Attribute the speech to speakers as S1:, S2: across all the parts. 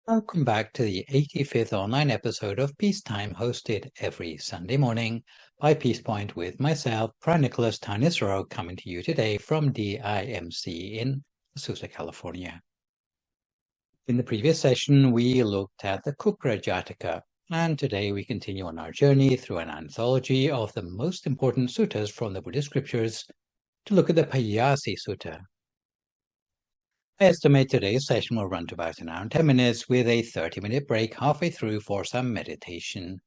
S1: Welcome back to the 85th online episode of Peacetime, hosted every Sunday morning by Peace Point with myself, Phra Nicholas Thanissaro, coming to you today from DIMC in Azusa, California. In the previous session, we looked at the Kukra Jataka, and today we continue on our journey through an anthology of the most important suttas from the Buddhist scriptures to look at the Payasi Sutta. I estimate today's session will run to about an hour and 10 minutes with a 30-minute break halfway through for some meditation.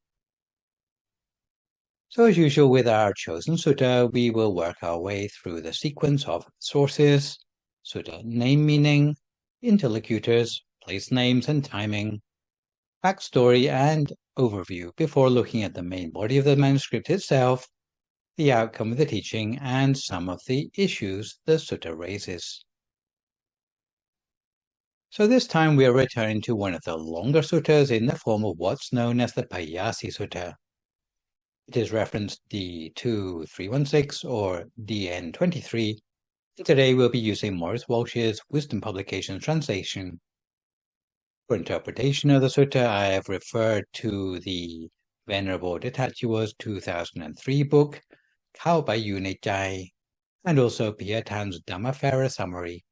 S1: So as usual with our chosen sutta, we will work our way through the sequence of sources, sutta name meaning, interlocutors, place names and timing, backstory and overview before looking at the main body of the manuscript itself, the outcome of the teaching, and some of the issues the sutta raises. So this time we are returning to one of the longer suttas in the form of what's known as the Payasi Sutta. It is referenced D2316 or DN23. Today we'll be using Maurice Walsh's Wisdom Publications translation. For interpretation of the sutta, I have referred to the Venerable Detatua's 2003 book, Khao Bai Yu Ne Chai, and also Pia Tan's Dhamma summary.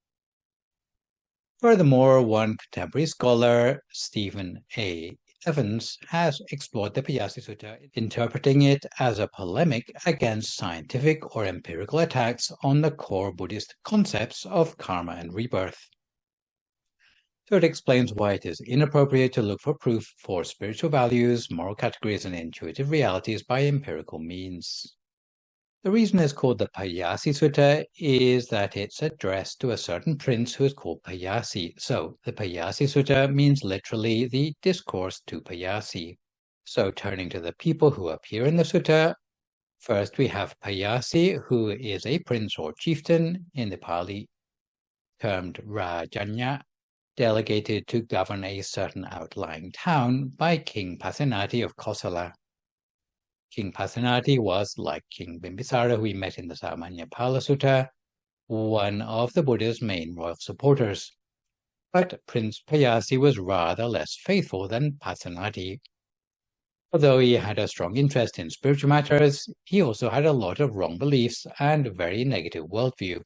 S1: Furthermore, one contemporary scholar, Stephen A. Evans, has explored the Payasi Sutta, interpreting it as a polemic against scientific or empirical attacks on the core Buddhist concepts of karma and rebirth. So it explains why it is inappropriate to look for proof for spiritual values, moral categories, and intuitive realities by empirical means. The reason it's called the Payasi Sutta is that it's addressed to a certain prince who is called Payasi. So the Payasi Sutta means literally the discourse to Payasi. So turning to the people who appear in the sutta, first we have Payasi, who is a prince or chieftain in the Pali, termed Rajanya, delegated to govern a certain outlying town by King Pasenadi of Kosala. King Pasenadi was, like King Bimbisara, who we met in the Samanyapala Sutta, one of the Buddha's main royal supporters. But Prince Payasi was rather less faithful than Pasenadi. Although he had a strong interest in spiritual matters, he also had a lot of wrong beliefs and a very negative worldview.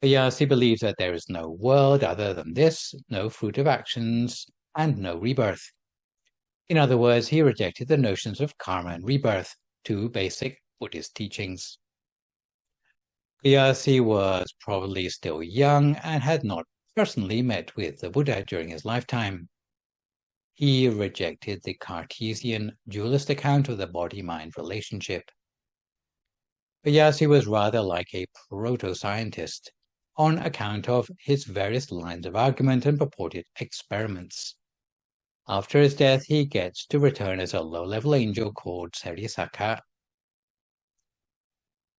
S1: Payasi believes that there is no world other than this, no fruit of actions, and no rebirth. In other words, he rejected the notions of karma and rebirth, two basic Buddhist teachings. Payasi was probably still young and had not personally met with the Buddha during his lifetime. He rejected the Cartesian dualist account of the body-mind relationship. Payasi was rather like a proto-scientist on account of his various lines of argument and purported experiments. After his death, he gets to return as a low-level angel called Serisaka.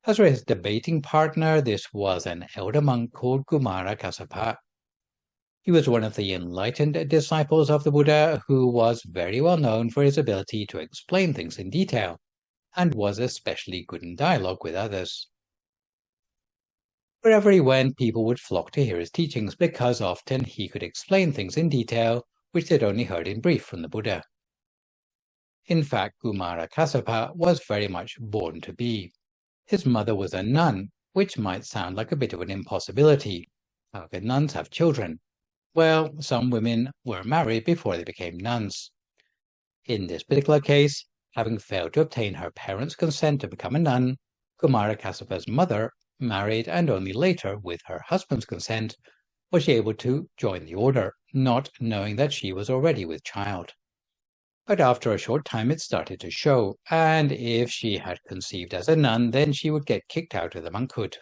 S1: As for his debating partner, this was an elder monk called Kumara Kassapa. He was one of the enlightened disciples of the Buddha who was very well known for his ability to explain things in detail, and was especially good in dialogue with others. Wherever he went, people would flock to hear his teachings because often he could explain things in detail which they'd only heard in brief from the Buddha. In fact, Kumara Kassapa was very much born to be. His mother was a nun, which might sound like a bit of an impossibility. How could nuns have children? Well, some women were married before they became nuns. In this particular case, having failed to obtain her parents' consent to become a nun, Kumara Kassapa's mother married, and only later, with her husband's consent, was she able to join the order, not knowing that she was already with child. But after a short time it started to show, and if she had conceived as a nun, then she would get kicked out of the monkhood.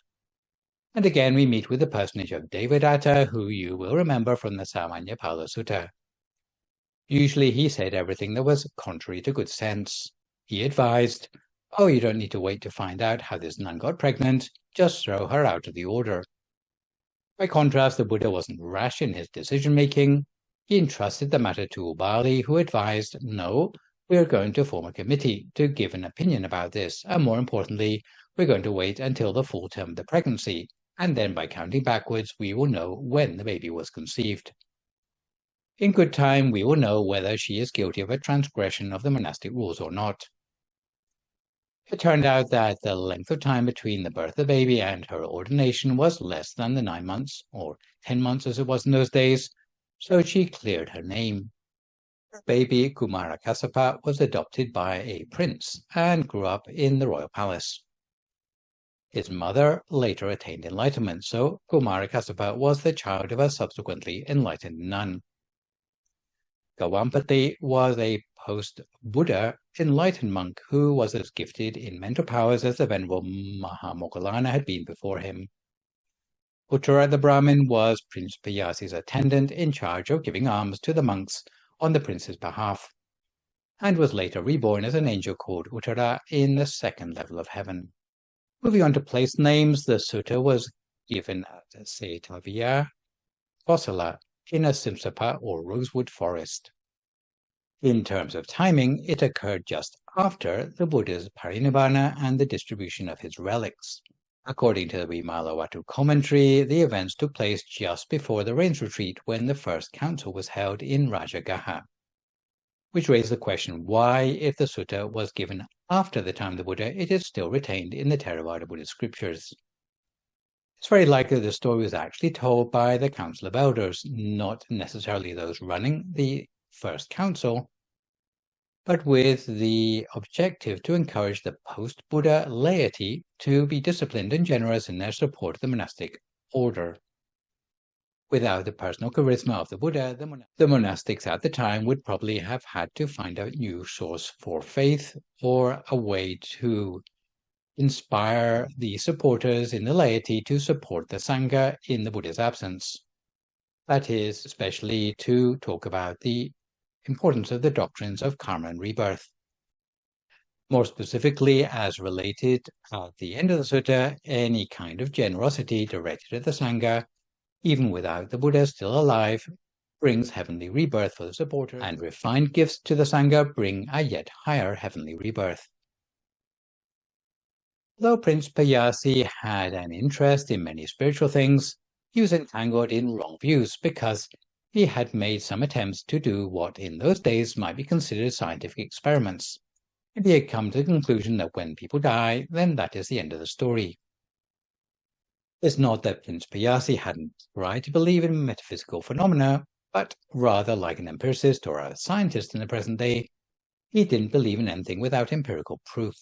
S1: And again we meet with the personage of Devadatta, who you will remember from the Samanyapala Sutta. Usually he said everything that was contrary to good sense. He advised, oh, you don't need to wait to find out how this nun got pregnant, just throw her out of the order. By contrast, the Buddha wasn't rash in his decision-making. He entrusted the matter to Ubali, who advised, no, we are going to form a committee to give an opinion about this, and more importantly, we're going to wait until the full term of the pregnancy, and then by counting backwards, we will know when the baby was conceived. In good time, we will know whether she is guilty of a transgression of the monastic rules or not. It turned out that the length of time between the birth of the baby and her ordination was less than the 9 months, or 10 months as it was in those days, so she cleared her name. Her baby, Kumara Kassapa, was adopted by a prince and grew up in the royal palace. His mother later attained enlightenment, so Kumara Kassapa was the child of a subsequently enlightened nun. Gawampati was a post-Buddha enlightened monk who was as gifted in mental powers as the Venerable Mahamoggallana had been before him. Uttara the Brahmin was Prince Piyasi's attendant in charge of giving alms to the monks on the prince's behalf, and was later reborn as an angel called Uttara in the second level of heaven. Moving on to place names, the sutta was given at Setavia, Kosala, in a Simsapa or rosewood forest. In terms of timing, it occurred just after the Buddha's parinibbana and the distribution of his relics. According to the Vimalawatu commentary, the events took place just before the rains retreat when the first council was held in Rajagaha, which raised the question why, if the sutta was given after the time of the Buddha, it is still retained in the Theravada Buddhist scriptures. It's very likely the story was actually told by the Council of Elders, not necessarily those running the first council, but with the objective to encourage the post-Buddha laity to be disciplined and generous in their support of the monastic order. Without the personal charisma of the Buddha, the monastics at the time would probably have had to find a new source for faith or a way to inspire the supporters in the laity to support the Sangha in the Buddha's absence. That is, especially to talk about the importance of the doctrines of karma and rebirth. More specifically, as related at the end of the sutta, any kind of generosity directed at the Sangha, even without the Buddha still alive, brings heavenly rebirth for the supporter, and refined gifts to the Sangha bring a yet higher heavenly rebirth. Though Prince Payasi had an interest in many spiritual things, he was entangled in wrong views because he had made some attempts to do what in those days might be considered scientific experiments, and he had come to the conclusion that when people die, then that is the end of the story. It's not that Prince Payasi hadn't tried to believe in metaphysical phenomena, but rather like an empiricist or a scientist in the present day, he didn't believe in anything without empirical proof.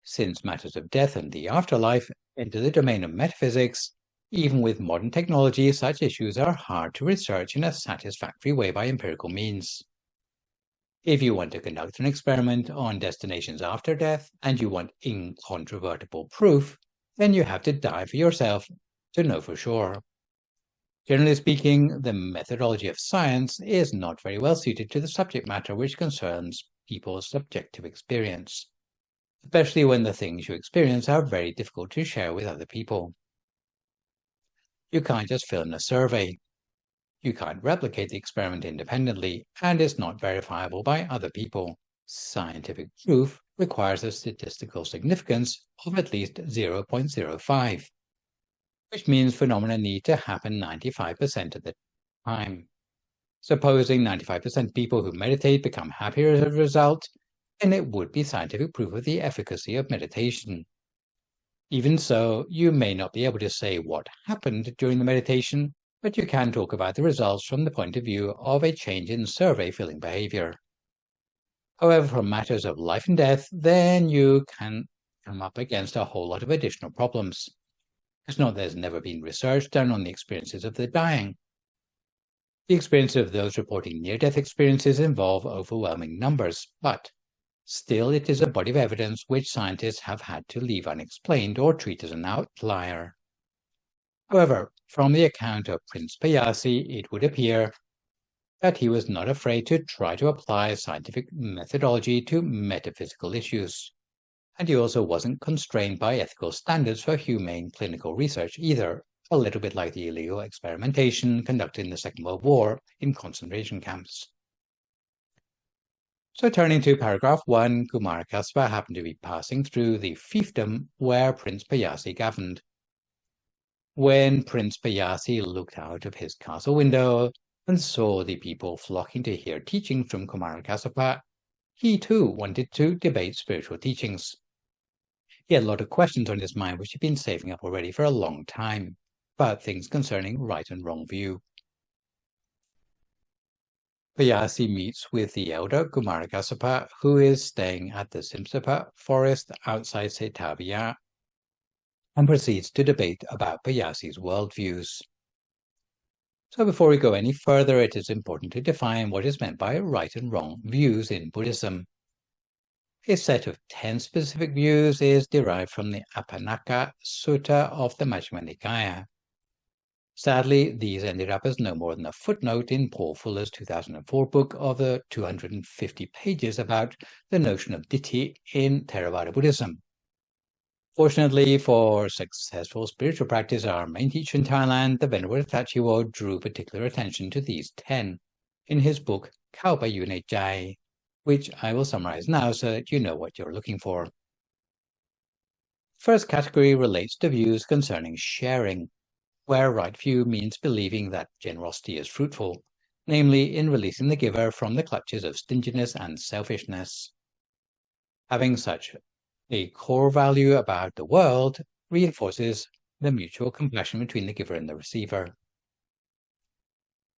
S1: Since matters of death and the afterlife enter the domain of metaphysics, even with modern technology, such issues are hard to research in a satisfactory way by empirical means. If you want to conduct an experiment on destinations after death, and you want incontrovertible proof, then you have to die for yourself to know for sure. Generally speaking, the methodology of science is not very well suited to the subject matter which concerns people's subjective experience, especially when the things you experience are very difficult to share with other people. You can't just fill in a survey. You can't replicate the experiment independently, and it's not verifiable by other people. Scientific proof requires a statistical significance of at least 0.05, which means phenomena need to happen 95% of the time. Supposing 95% people who meditate become happier as a result, then it would be scientific proof of the efficacy of meditation. Even so, you may not be able to say what happened during the meditation, but you can talk about the results from the point of view of a change in survey-filling behavior. However, for matters of life and death, then you can come up against a whole lot of additional problems. It's not that there's never been research done on the experiences of the dying. The experience of those reporting near-death experiences involve overwhelming numbers, but still it is a body of evidence which scientists have had to leave unexplained or treat as an outlier. However, from the account of Prince Payasi, it would appear that he was not afraid to try to apply scientific methodology to metaphysical issues. And he also wasn't constrained by ethical standards for humane clinical research either, a little bit like the illegal experimentation conducted in the Second World War in concentration camps. So turning to paragraph 1, Kumara Kassapa happened to be passing through the fiefdom where Prince Payasi governed. When Prince Payasi looked out of his castle window, and saw the people flocking to hear teaching from Kumarakassapa, he too wanted to debate spiritual teachings. He had a lot of questions on his mind which he'd been saving up already for a long time, about things concerning right and wrong view. Payasi meets with the elder Kumarakassapa, who is staying at the Simsapa forest outside Setavia, and proceeds to debate about Payasi's worldviews. So before we go any further, it is important to define what is meant by right and wrong views in Buddhism. A set of 10 specific views is derived from the Apanaka Sutta of the Majjhima Nikaya. Sadly, these ended up as no more than a footnote in Paul Fuller's 2004 book of the 250 pages about the notion of ditthi in Theravada Buddhism. Fortunately for successful spiritual practice, our main teacher in Thailand, the Venerable Tachiwo, drew particular attention to these 10 in his book Kalpa Yune Jai, which I will summarize now so that you know what you're looking for. First category relates to views concerning sharing, where right view means believing that generosity is fruitful, namely in releasing the giver from the clutches of stinginess and selfishness. Having such a core value about the world reinforces the mutual compassion between the giver and the receiver.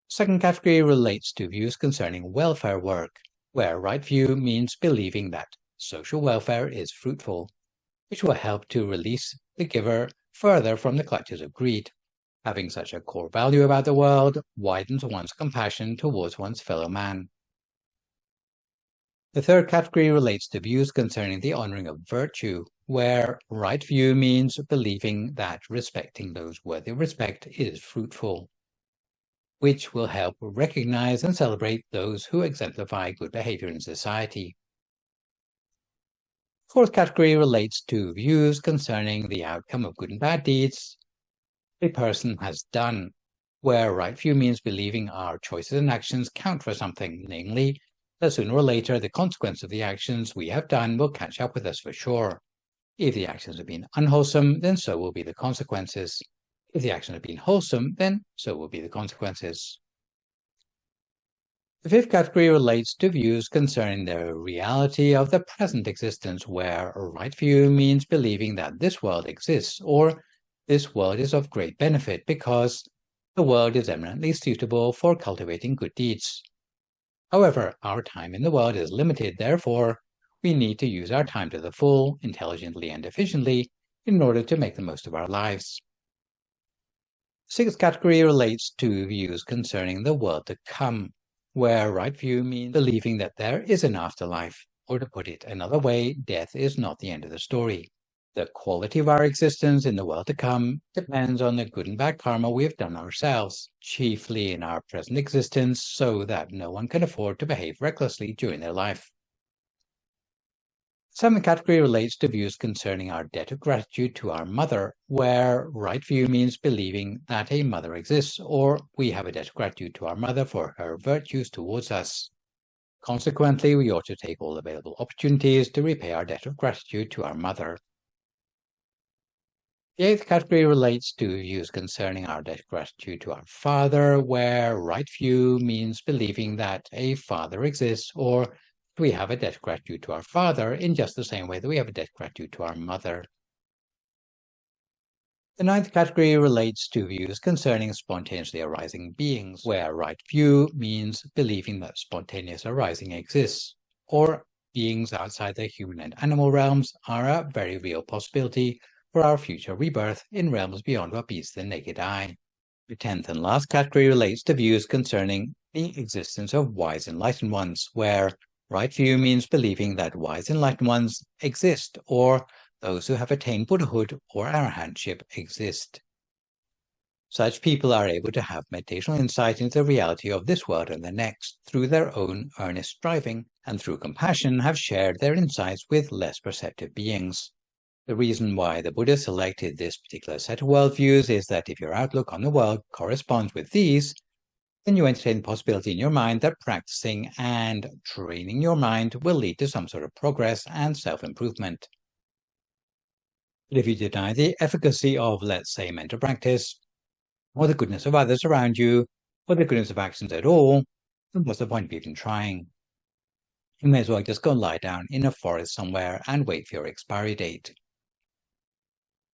S1: Second category relates to views concerning welfare work, where right view means believing that social welfare is fruitful, which will help to release the giver further from the clutches of greed. Having such a core value about the world widens one's compassion towards one's fellow man. The third category relates to views concerning the honoring of virtue, where right view means believing that respecting those worthy of respect is fruitful, which will help recognize and celebrate those who exemplify good behavior in society. Fourth category relates to views concerning the outcome of good and bad deeds a person has done, where right view means believing our choices and actions count for something, namely, that sooner or later the consequence of the actions we have done will catch up with us for sure. If the actions have been unwholesome, then so will be the consequences. If the actions have been wholesome, then so will be the consequences. The fifth category relates to views concerning the reality of the present existence, where right view means believing that this world exists, or this world is of great benefit because the world is eminently suitable for cultivating good deeds. However, our time in the world is limited, therefore, we need to use our time to the full, intelligently and efficiently, in order to make the most of our lives. The sixth category relates to views concerning the world to come, where right view means believing that there is an afterlife, or to put it another way, death is not the end of the story. The quality of our existence in the world to come depends on the good and bad karma we have done ourselves, chiefly in our present existence, so that no one can afford to behave recklessly during their life. The seventh category relates to views concerning our debt of gratitude to our mother, where right view means believing that a mother exists, or we have a debt of gratitude to our mother for her virtues towards us. Consequently, we ought to take all available opportunities to repay our debt of gratitude to our mother. The eighth category relates to views concerning our debt of gratitude to our father, where right view means believing that a father exists, or we have a debt of gratitude to our father in just the same way that we have a debt of gratitude to our mother. The ninth category relates to views concerning spontaneously arising beings, where right view means believing that spontaneous arising exists, or beings outside the human and animal realms are a very real possibility for our future rebirth in realms beyond what meets the naked eye. The 10th and last category relates to views concerning the existence of wise enlightened ones, where right view means believing that wise enlightened ones exist, or those who have attained Buddhahood or arahantship exist. Such people are able to have meditational insight into the reality of this world and the next through their own earnest striving, and through compassion have shared their insights with less perceptive beings. The reason why the Buddha selected this particular set of worldviews is that if your outlook on the world corresponds with these, then you entertain the possibility in your mind that practicing and training your mind will lead to some sort of progress and self-improvement. But if you deny the efficacy of, let's say, mental practice, or the goodness of others around you, for the goodness of actions at all, then what's the point of even trying? You may as well just go lie down in a forest somewhere and wait for your expiry date.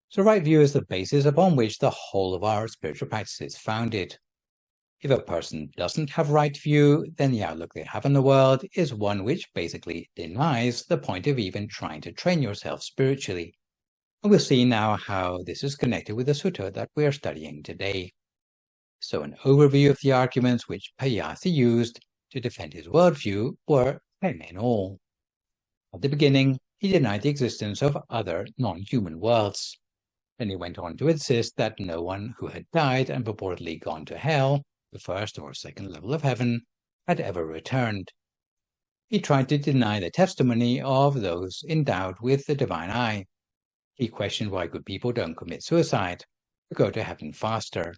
S1: So right view is the basis upon which the whole of our spiritual practice is founded. If a person doesn't have right view, then the outlook they have on the world is one which basically denies the point of even trying to train yourself spiritually. And we'll see now how this is connected with the sutta that we are studying today. So an overview of the arguments which Payasi used to defend his worldview were 10 in all. At the beginning, he denied the existence of other non-human worlds. Then he went on to insist that no one who had died and purportedly gone to hell, the first or second level of heaven, had ever returned. He tried to deny the testimony of those endowed with the divine eye. He questioned why good people don't commit suicide to go to heaven faster.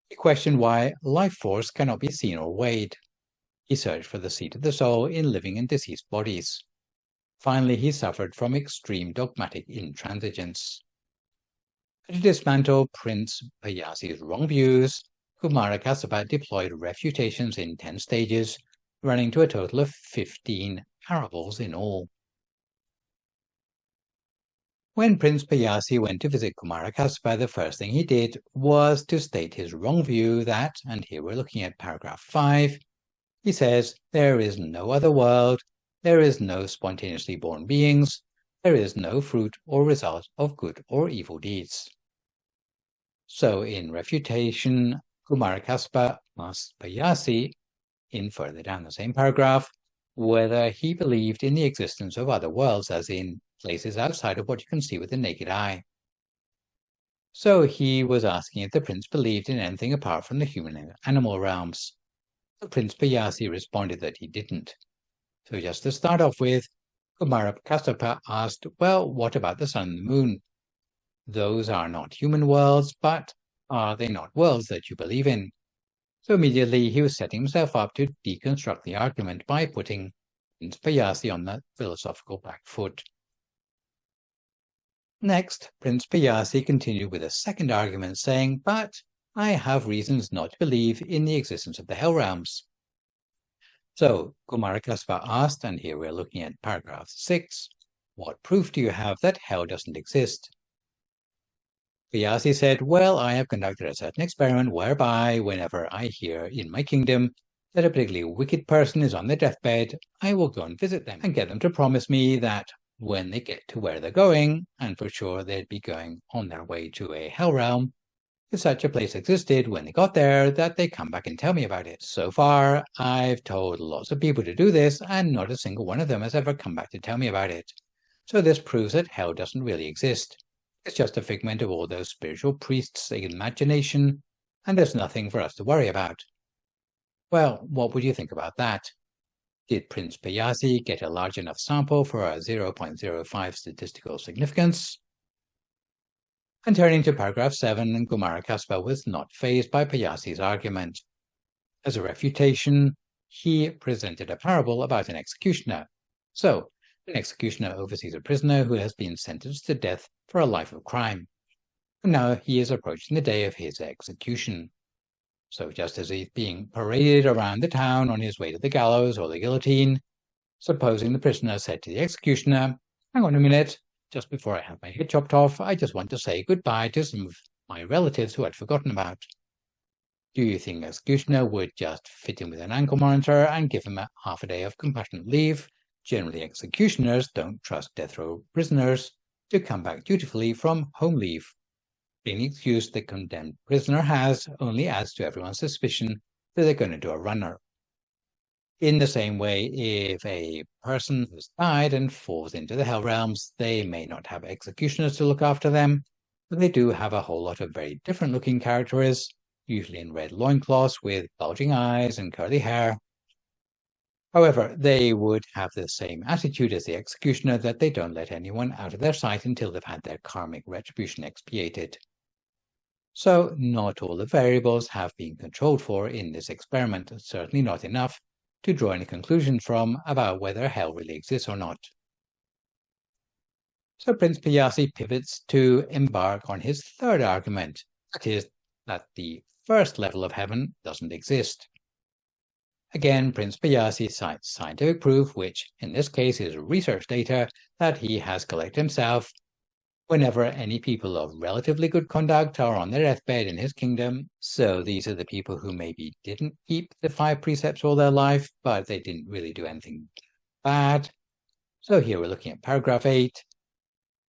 S1: He questioned why life force cannot be seen or weighed. He searched for the seat of the soul in living and deceased bodies. Finally, he suffered from extreme dogmatic intransigence. To dismantle Prince Payasi's wrong views, Kumarakassapa deployed refutations in 10 stages, running to a total of 15 parables in all. When Prince Payasi went to visit Kumarakassapa, the first thing he did was to state his wrong view that, and here we're looking at paragraph 5, he says, there is no other world, there is no spontaneously born beings, there is no fruit or result of good or evil deeds. So in refutation, Kumarakassapa asked Payasi, in further down the same paragraph, whether he believed in the existence of other worlds, as in places outside of what you can see with the naked eye. So he was asking if the prince believed in anything apart from the human and animal realms. The Prince Payasi responded that he didn't. So just to start off with, Kumarakassapa asked, well, what about the sun and the moon? Those are not human worlds, but are they not worlds that you believe in? So immediately he was setting himself up to deconstruct the argument by putting Prince Payasi on the philosophical back foot. Next, Prince Payasi continued with a second argument, saying, but I have reasons not to believe in the existence of the hell realms. So Kumarakassapa asked, and here we're looking at paragraph 6, what proof do you have that hell doesn't exist? Payasi said, well, I have conducted a certain experiment whereby whenever I hear in my kingdom that a particularly wicked person is on their deathbed, I will go and visit them and get them to promise me that when they get to where they're going, and for sure they'd be going on their way to a hell realm, if such a place existed when they got there, that they come back and tell me about it. So far, I've told lots of people to do this, and not a single one of them has ever come back to tell me about it. So this proves that hell doesn't really exist. It's just a figment of all those spiritual priests' imagination, and there's nothing for us to worry about. Well, what would you think about that? Did Prince Payasi get a large enough sample for a 0.05 statistical significance? And turning to paragraph 7, Kumarakassapa was not fazed by Payasi's argument. As a refutation, he presented a parable about an executioner. So, an executioner oversees a prisoner who has been sentenced to death for a life of crime. And now he is approaching the day of his execution. So just as he's being paraded around the town on his way to the gallows or the guillotine, supposing the prisoner said to the executioner, hang on a minute, just before I have my head chopped off, I just want to say goodbye to some of my relatives who I'd forgotten about. Do you think the executioner would just fit in with an ankle monitor and give him half a day of compassionate leave? Generally, executioners don't trust death row prisoners to come back dutifully from home leave. Any excuse the condemned prisoner has only adds to everyone's suspicion that they're going to do a runner. In the same way, if a person has died and falls into the hell realms, they may not have executioners to look after them, but they do have a whole lot of very different looking characters, usually in red loincloths with bulging eyes and curly hair. However, they would have the same attitude as the executioner, that they don't let anyone out of their sight until they've had their karmic retribution expiated. So not all the variables have been controlled for in this experiment, certainly not enough to draw any conclusion from about whether hell really exists or not. So Prince Payasi pivots to embark on his third argument, that is, that the first level of heaven doesn't exist. Again, Prince Bayasi cites scientific proof, which in this case is research data that he has collected himself. Whenever any people of relatively good conduct are on their deathbed in his kingdom, so these are the people who maybe didn't keep the 5 precepts all their life, but they didn't really do anything bad. So here we're looking at paragraph 8.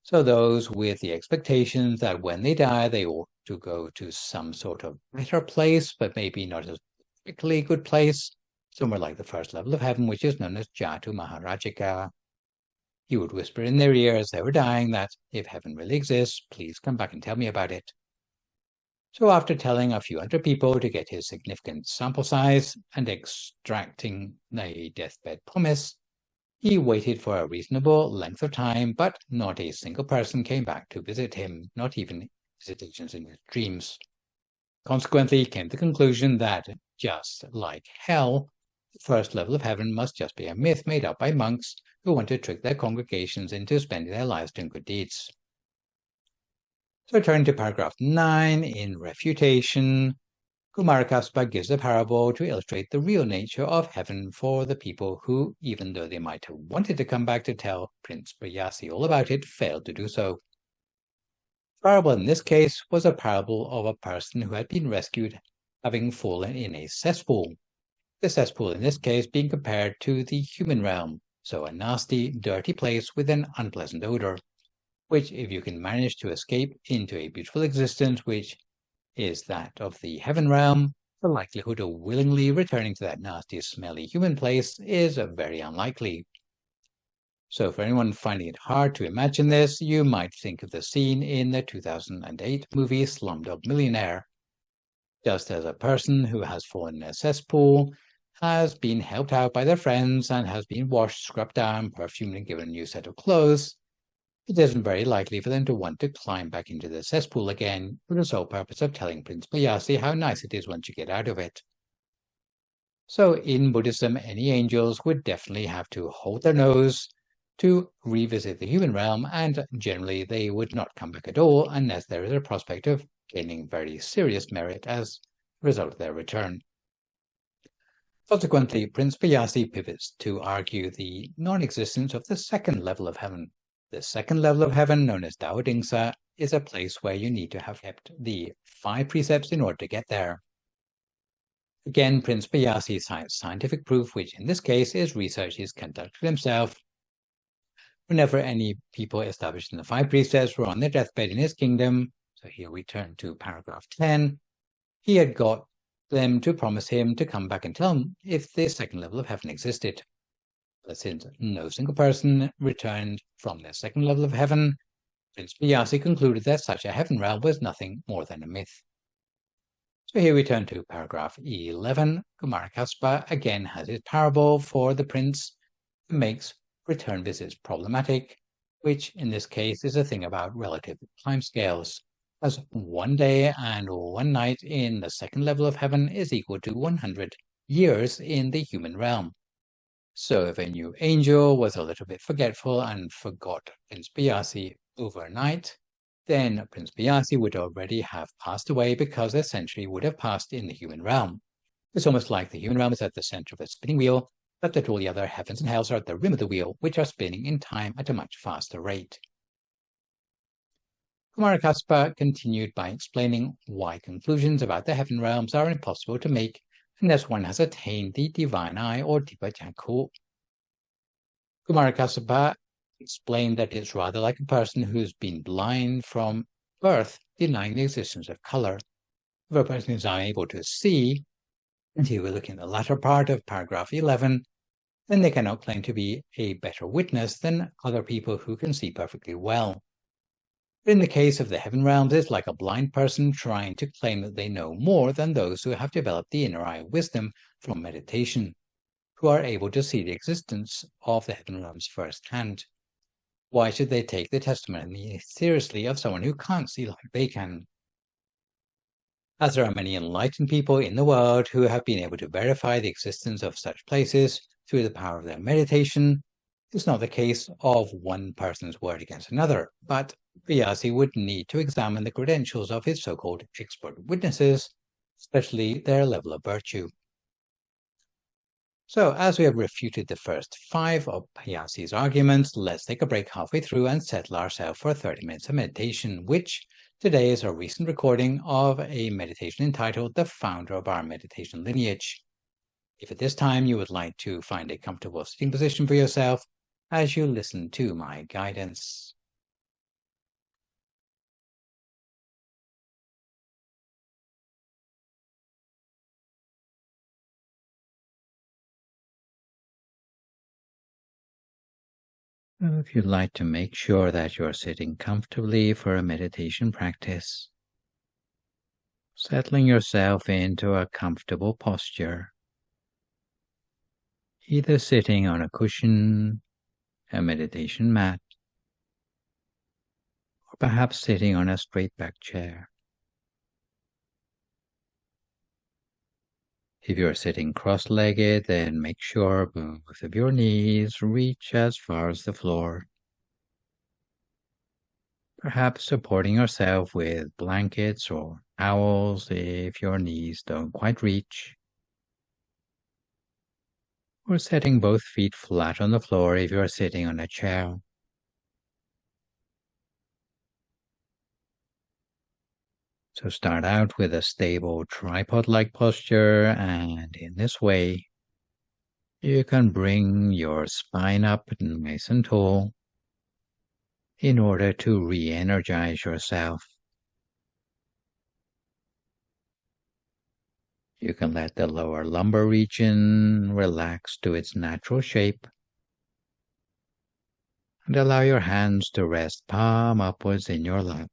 S1: So those with the expectations that when they die, they ought to go to some sort of better place, but maybe not a particularly good place, somewhere like the first level of heaven, which is known as Jatu Maharajika. He would whisper in their ear as they were dying that, if heaven really exists, please come back and tell me about it. So after telling a few hundred people to get his significant sample size and extracting a deathbed promise, he waited for a reasonable length of time, but not a single person came back to visit him, not even visitations in his dreams. Consequently, he came to the conclusion that, just like hell, the first level of heaven must just be a myth made up by monks who want to trick their congregations into spending their lives doing good deeds. So turning to paragraph 9, in refutation, Kumarakaspa gives a parable to illustrate the real nature of heaven for the people who, even though they might have wanted to come back to tell Prince Bayasi all about it, failed to do so. The parable in this case was a parable of a person who had been rescued having fallen in a cesspool. The cesspool in this case being compared to the human realm, so a nasty, dirty place with an unpleasant odor, which if you can manage to escape into a beautiful existence, which is that of the heaven realm, the likelihood of willingly returning to that nasty, smelly human place is very unlikely. So for anyone finding it hard to imagine this, you might think of the scene in the 2008 movie Slumdog Millionaire. Just as a person who has fallen in a cesspool has been helped out by their friends and has been washed, scrubbed down, perfumed, and given a new set of clothes, it isn't very likely for them to want to climb back into the cesspool again for the sole purpose of telling Prince Bayasi how nice it is once you get out of it. So in Buddhism, any angels would definitely have to hold their nose to revisit the human realm, and generally they would not come back at all unless there is a prospect of gaining very serious merit as a result of their return. Consequently, Prince Bayasi pivots to argue the non-existence of the second level of heaven. The second level of heaven, known as Daodingsa, is a place where you need to have kept the 5 precepts in order to get there. Again, Prince Bayasi cites scientific proof, which in this case is research he's conducted himself. Whenever any people established in the 5 precepts were on their deathbed in his kingdom, so here we turn to paragraph 10, he had got them to promise him to come back and tell him if the second level of heaven existed. But since no single person returned from their second level of heaven, Prince Bayasi concluded that such a heaven realm was nothing more than a myth. So here we turn to paragraph 11. Kumarakaspa again has his parable for the prince who makes return visits problematic, which in this case is a thing about relative timescales, as 1 day and 1 night in the second level of heaven is equal to 100 years in the human realm. So if a new angel was a little bit forgetful and forgot Prince Bayasi overnight, then Prince Bayasi would already have passed away because a century would have passed in the human realm. It's almost like the human realm is at the center of a spinning wheel, but that all the other heavens and hells are at the rim of the wheel, which are spinning in time at a much faster rate. Kumarakaspa continued by explaining why conclusions about the heaven realms are impossible to make unless one has attained the divine eye or Dipajakku. Kumarakaspa explained that it's rather like a person who's been blind from birth, denying the existence of color. If a person is unable to see, and here we're looking at the latter part of paragraph 11, then they cannot claim to be a better witness than other people who can see perfectly well. But in the case of the heaven realms, it's like a blind person trying to claim that they know more than those who have developed the inner eye of wisdom from meditation, who are able to see the existence of the heaven realms firsthand. Why should they take the testimony seriously of someone who can't see like they can? As there are many enlightened people in the world who have been able to verify the existence of such places through the power of their meditation, it's not the case of one person's word against another, but Bayasi would need to examine the credentials of his so-called expert witnesses especially their level of virtue. So, as we have refuted the first 5 of Payasi's arguments, let's take a break halfway through and settle ourselves for 30 minutes of meditation, which today is a recent recording of a meditation entitled The Founder of Our Meditation Lineage. If at this time you would like to find a comfortable sitting position for yourself as you listen to my guidance. If you'd like to make sure that you're sitting comfortably for a meditation practice, settling yourself into a comfortable posture, either sitting on a cushion, a meditation mat, or perhaps sitting on a straight-back chair. If you're sitting cross-legged, then make sure both of your knees reach as far as the floor. Perhaps supporting yourself with blankets or towels if your knees don't quite reach. Or setting both feet flat on the floor if you're sitting on a chair. So start out with a stable tripod-like posture, and in this way, you can bring your spine up nice and tall in order to re-energize yourself. You can let the lower lumbar region relax to its natural shape and allow your hands to rest palm upwards in your lap,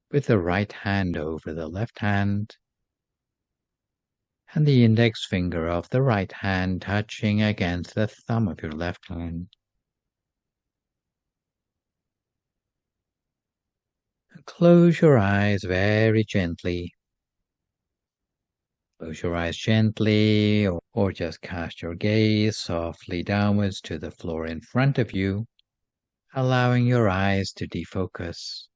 S1: with the right hand over the left hand and the index finger of the right hand touching against the thumb of your left hand. Close your eyes very gently. Close your eyes gently, or just cast your gaze softly downwards to the floor in front of you, allowing your eyes to defocus.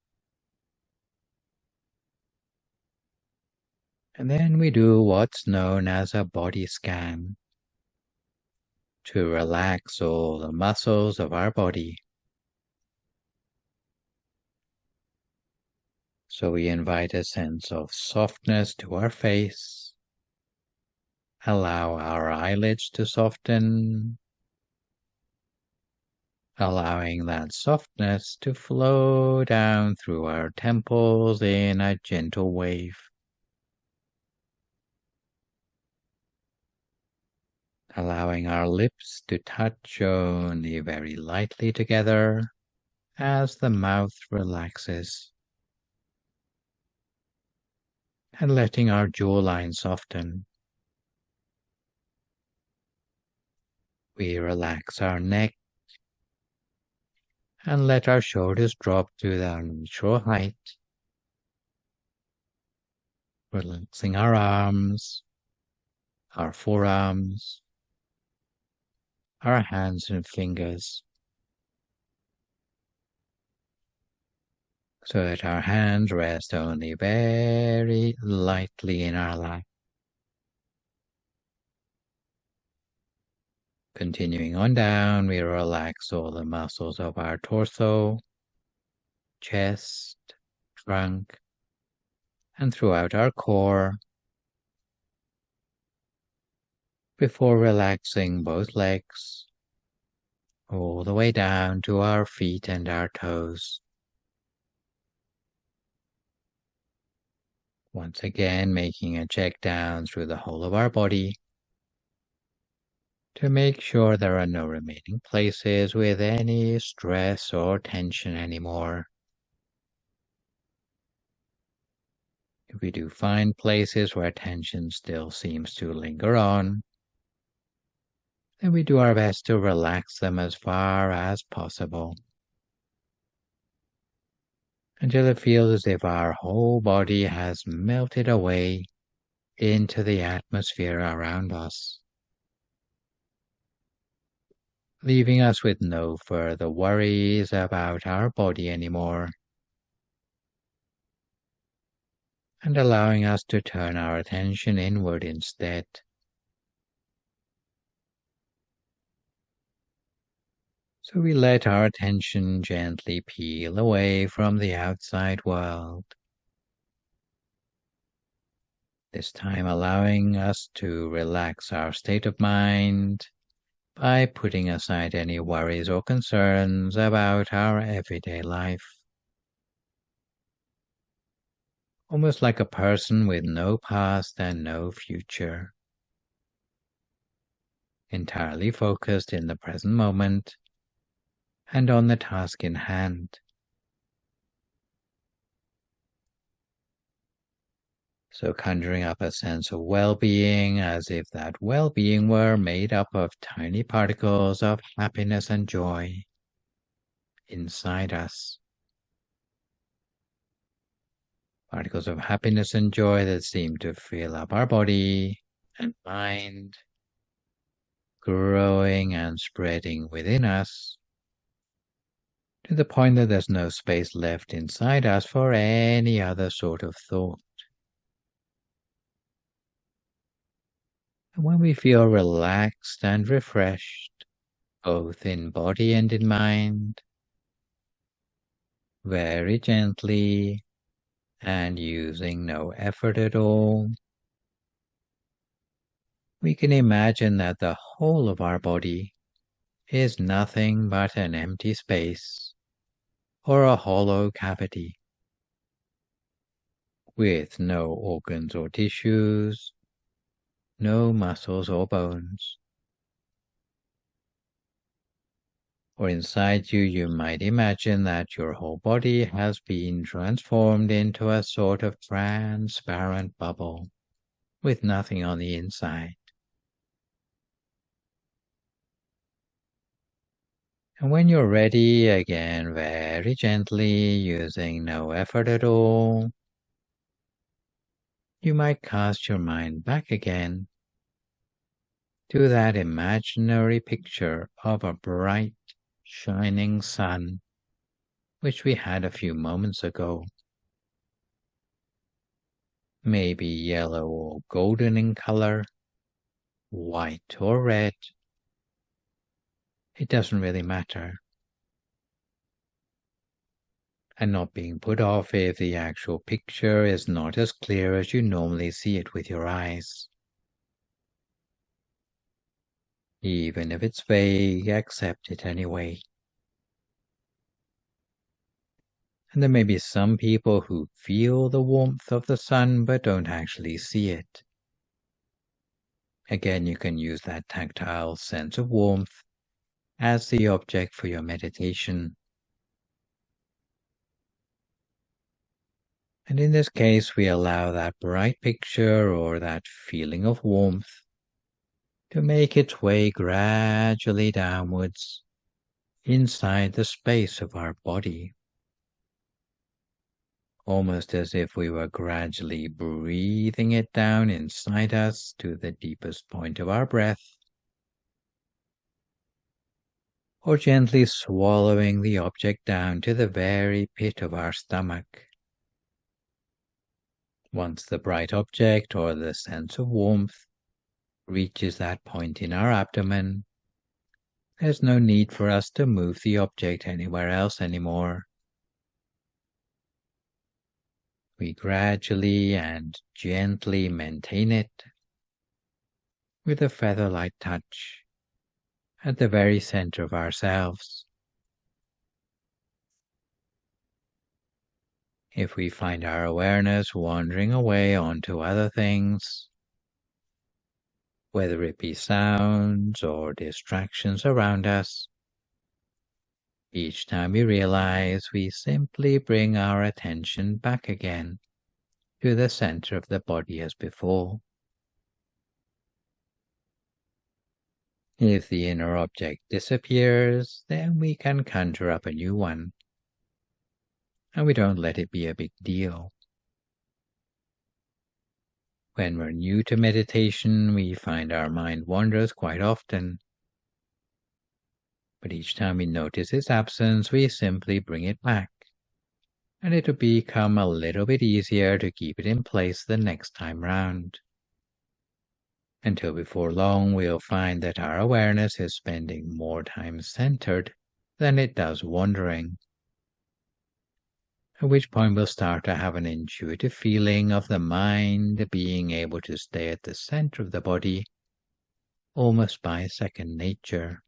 S1: And then we do what's known as a body scan to relax all the muscles of our body. So we invite a sense of softness to our face. Allow our eyelids to soften, allowing that softness to flow down through our temples in a gentle wave. Allowing our lips to touch only very lightly together as the mouth relaxes, and letting our jawline soften. We relax our neck and let our shoulders drop to their natural height, relaxing our arms, our forearms, our hands and fingers, so that our hands rest only very lightly in our lap. Continuing on down, we relax all the muscles of our torso, chest, trunk, and throughout our core, before relaxing both legs, all the way down to our feet and our toes. Once again, making a check down through the whole of our body to make sure there are no remaining places with any stress or tension anymore. If we do find places where tension still seems to linger on, then we do our best to relax them as far as possible, until it feels as if our whole body has melted away into the atmosphere around us, leaving us with no further worries about our body anymore, and allowing us to turn our attention inward instead. So we let our attention gently peel away from the outside world. This time allowing us to relax our state of mind by putting aside any worries or concerns about our everyday life. Almost like a person with no past and no future. Entirely focused in the present moment and on the task in hand. So conjuring up a sense of well-being as if that well-being were made up of tiny particles of happiness and joy inside us. Particles of happiness and joy that seem to fill up our body and mind, growing and spreading within us, to the point that there's no space left inside us for any other sort of thought. And when we feel relaxed and refreshed, both in body and in mind, very gently and using no effort at all, we can imagine that the whole of our body is nothing but an empty space or a hollow cavity with no organs or tissues, no muscles or bones. Or inside you, you might imagine that your whole body has been transformed into a sort of transparent bubble with nothing on the inside. And when you're ready, again, very gently, using no effort at all, you might cast your mind back again to that imaginary picture of a bright, shining sun, which we had a few moments ago. Maybe yellow or golden in color, white or red. It doesn't really matter. And not being put off if the actual picture is not as clear as you normally see it with your eyes. Even if it's vague, accept it anyway. And there may be some people who feel the warmth of the sun but don't actually see it. Again, you can use that tactile sense of warmth as the object for your meditation. And in this case, we allow that bright picture or that feeling of warmth to make its way gradually downwards inside the space of our body, almost as if we were gradually breathing it down inside us to the deepest point of our breath, or gently swallowing the object down to the very pit of our stomach. Once the bright object or the sense of warmth reaches that point in our abdomen, there's no need for us to move the object anywhere else anymore. We gradually and gently maintain it with a feather-light touch at the very center of ourselves. If we find our awareness wandering away onto other things, whether it be sounds or distractions around us, each time we realize, we simply bring our attention back again to the center of the body as before. If the inner object disappears, then we can conjure up a new one, and we don't let it be a big deal. When we're new to meditation, we find our mind wanders quite often. But each time we notice its absence, we simply bring it back and it'll become a little bit easier to keep it in place the next time round. Until before long, we'll find that our awareness is spending more time centered than it does wandering, at which point we'll start to have an intuitive feeling of the mind being able to stay at the center of the body almost by second nature,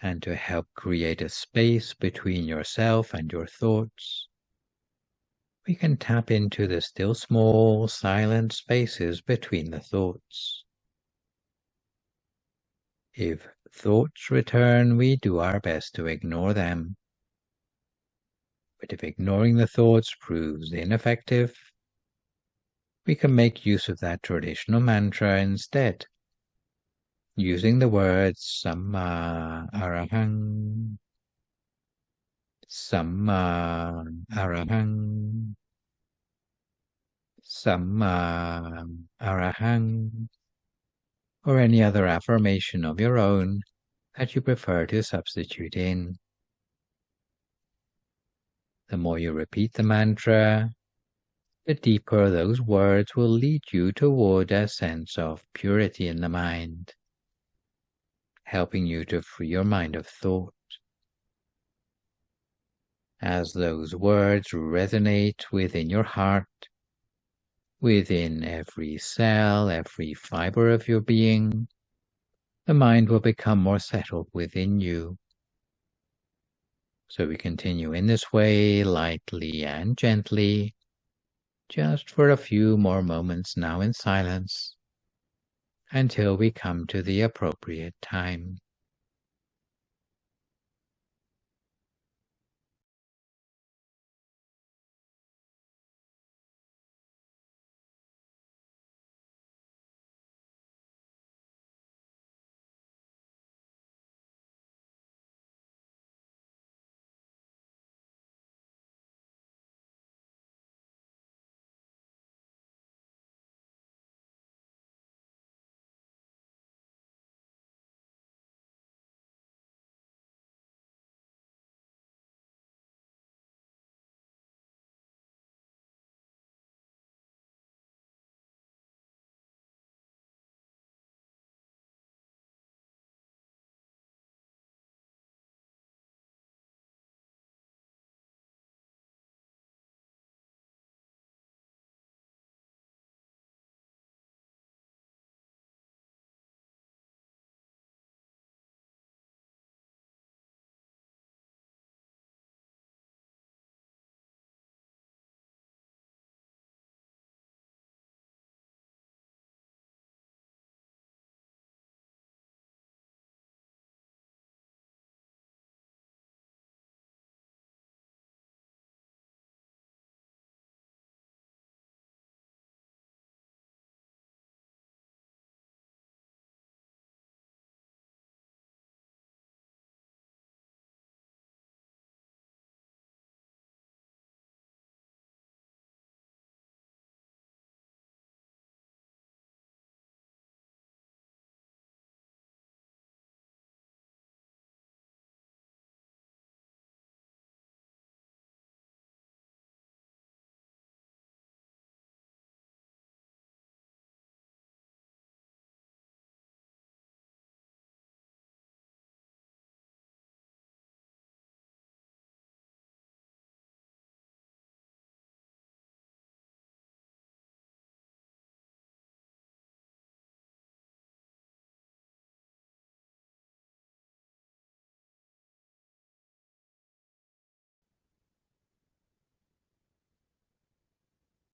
S1: and to help create a space between yourself and your thoughts. We can tap into the still small, silent spaces between the thoughts. If thoughts return, we do our best to ignore them. But if ignoring the thoughts proves ineffective, we can make use of that traditional mantra instead, using the words Samma Arahang, Samma Arahang, Samma Arahang, or any other affirmation of your own that you prefer to substitute in. The more you repeat the mantra, the deeper those words will lead you toward a sense of purity in the mind, helping you to free your mind of thought. As those words resonate within your heart, within every cell, every fiber of your being, the mind will become more settled within you. So we continue in this way, lightly and gently, just for a few more moments now in silence, until we come to the appropriate time.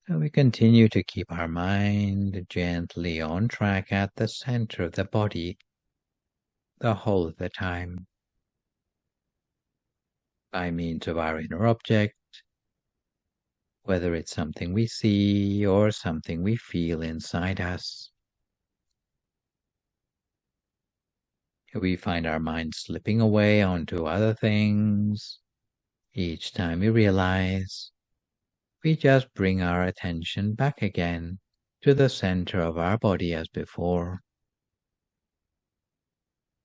S1: So we continue to keep our mind gently on track at the center of the body the whole of the time, by means of our inner object, whether it's something we see or something we feel inside us. We find our mind slipping away onto other things. Each time we realize, we just bring our attention back again to the center of our body as before.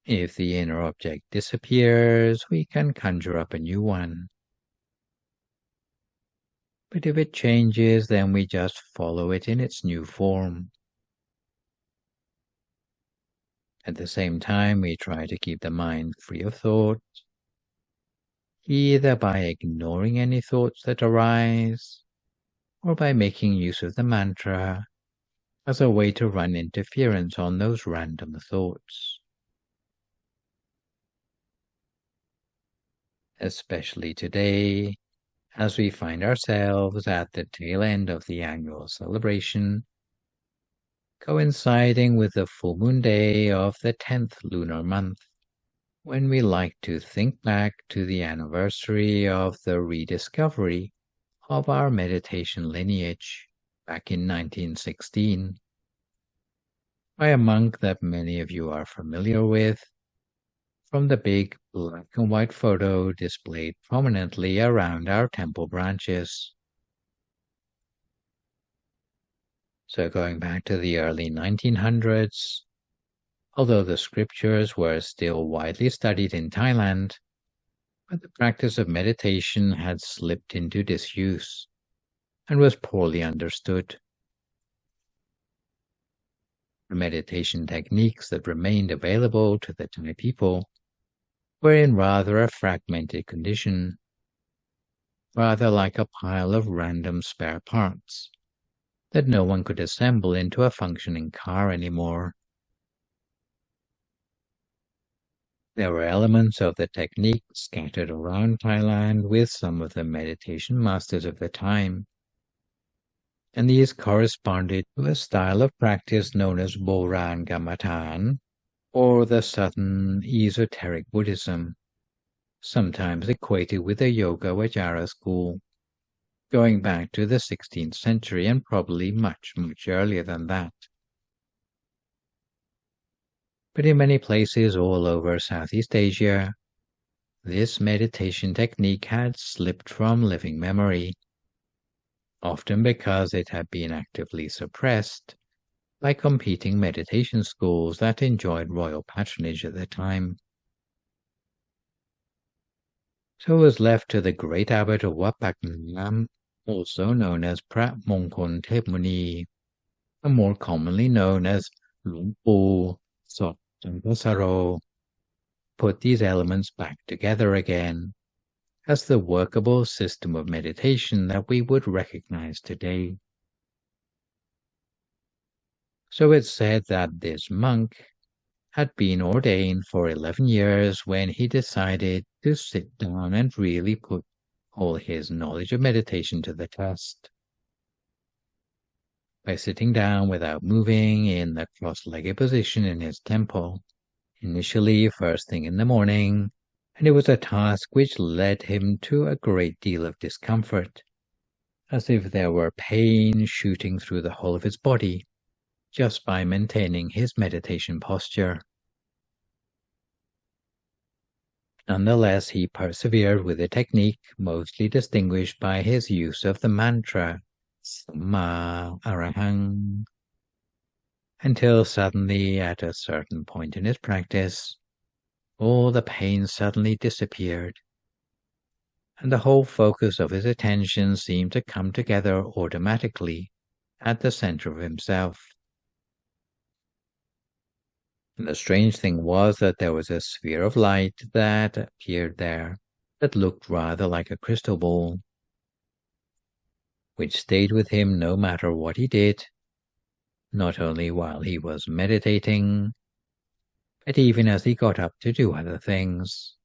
S1: If the inner object disappears, we can conjure up a new one, But if it changes, then we just follow it in its new form. At the same time, we try to keep the mind free of thought, either by ignoring any thoughts that arise, or by making use of the mantra as a way to run interference on those random thoughts. Especially today, as we find ourselves at the tail end of the annual celebration, coinciding with the full moon day of the 10th lunar month, when we like to think back to the anniversary of the rediscovery of our meditation lineage back in 1916 by a monk that many of you are familiar with, from the big black and white photo displayed prominently around our temple branches. So going back to the early 1900s, although the scriptures were still widely studied in Thailand, but the practice of meditation had slipped into disuse and was poorly understood. The meditation techniques that remained available to the Thai people were in rather a fragmented condition, rather like a pile of random spare parts that no one could assemble into a functioning car anymore. There were elements of the technique scattered around Thailand with some of the meditation masters of the time, and these corresponded to a style of practice known as Boran Gamatan, or the Southern Esoteric Buddhism, sometimes equated with the Yoga Vajra school, going back to the 16th century and probably much, much earlier than that. But in many places all over Southeast Asia, this meditation technique had slipped from living memory, often because it had been actively suppressed by competing meditation schools that enjoyed royal patronage at the time. So it was left to the great abbot of Wat Pak Nam, also known as Phra Mongkol Thepmuni, and more commonly known as Luang Pu Sot Thanissaro, put these elements back together again as the workable system of meditation that we would recognize today. So it's said that this monk had been ordained for 11 years when he decided to sit down and really put all his knowledge of meditation to the test. By sitting down without moving in the cross-legged position in his temple, initially first thing in the morning, and it was a task which led him to a great deal of discomfort, as if there were pain shooting through the whole of his body, just by maintaining his meditation posture. Nonetheless, he persevered with a technique mostly distinguished by his use of the mantra Samma Arahang, until suddenly, at a certain point in his practice, all the pain suddenly disappeared, and the whole focus of his attention seemed to come together automatically at the center of himself. And the strange thing was that there was a sphere of light that appeared there that looked rather like a crystal ball, which stayed with him no matter what he did, not only while he was meditating, but even as he got up to do other things.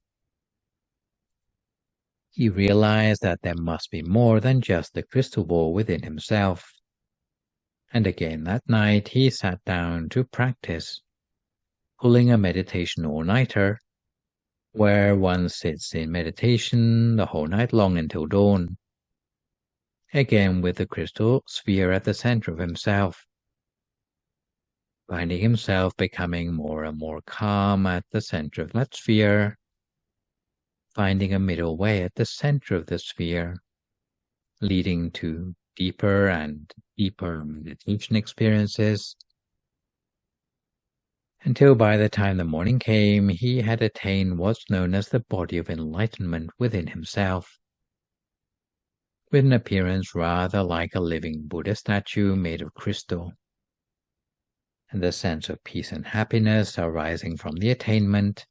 S1: He realized that there must be more than just the crystal ball within himself. And again that night he sat down to practice, pulling a meditation all-nighter, where one sits in meditation the whole night long until dawn, again with the crystal sphere at the center of himself, finding himself becoming more and more calm at the center of that sphere, finding a middle way at the center of the sphere, leading to deeper and deeper meditation experiences, until by the time the morning came, he had attained what's known as the body of enlightenment within himself. with an appearance rather like a living Buddha statue made of crystal. And the sense of peace and happiness arising from the attainment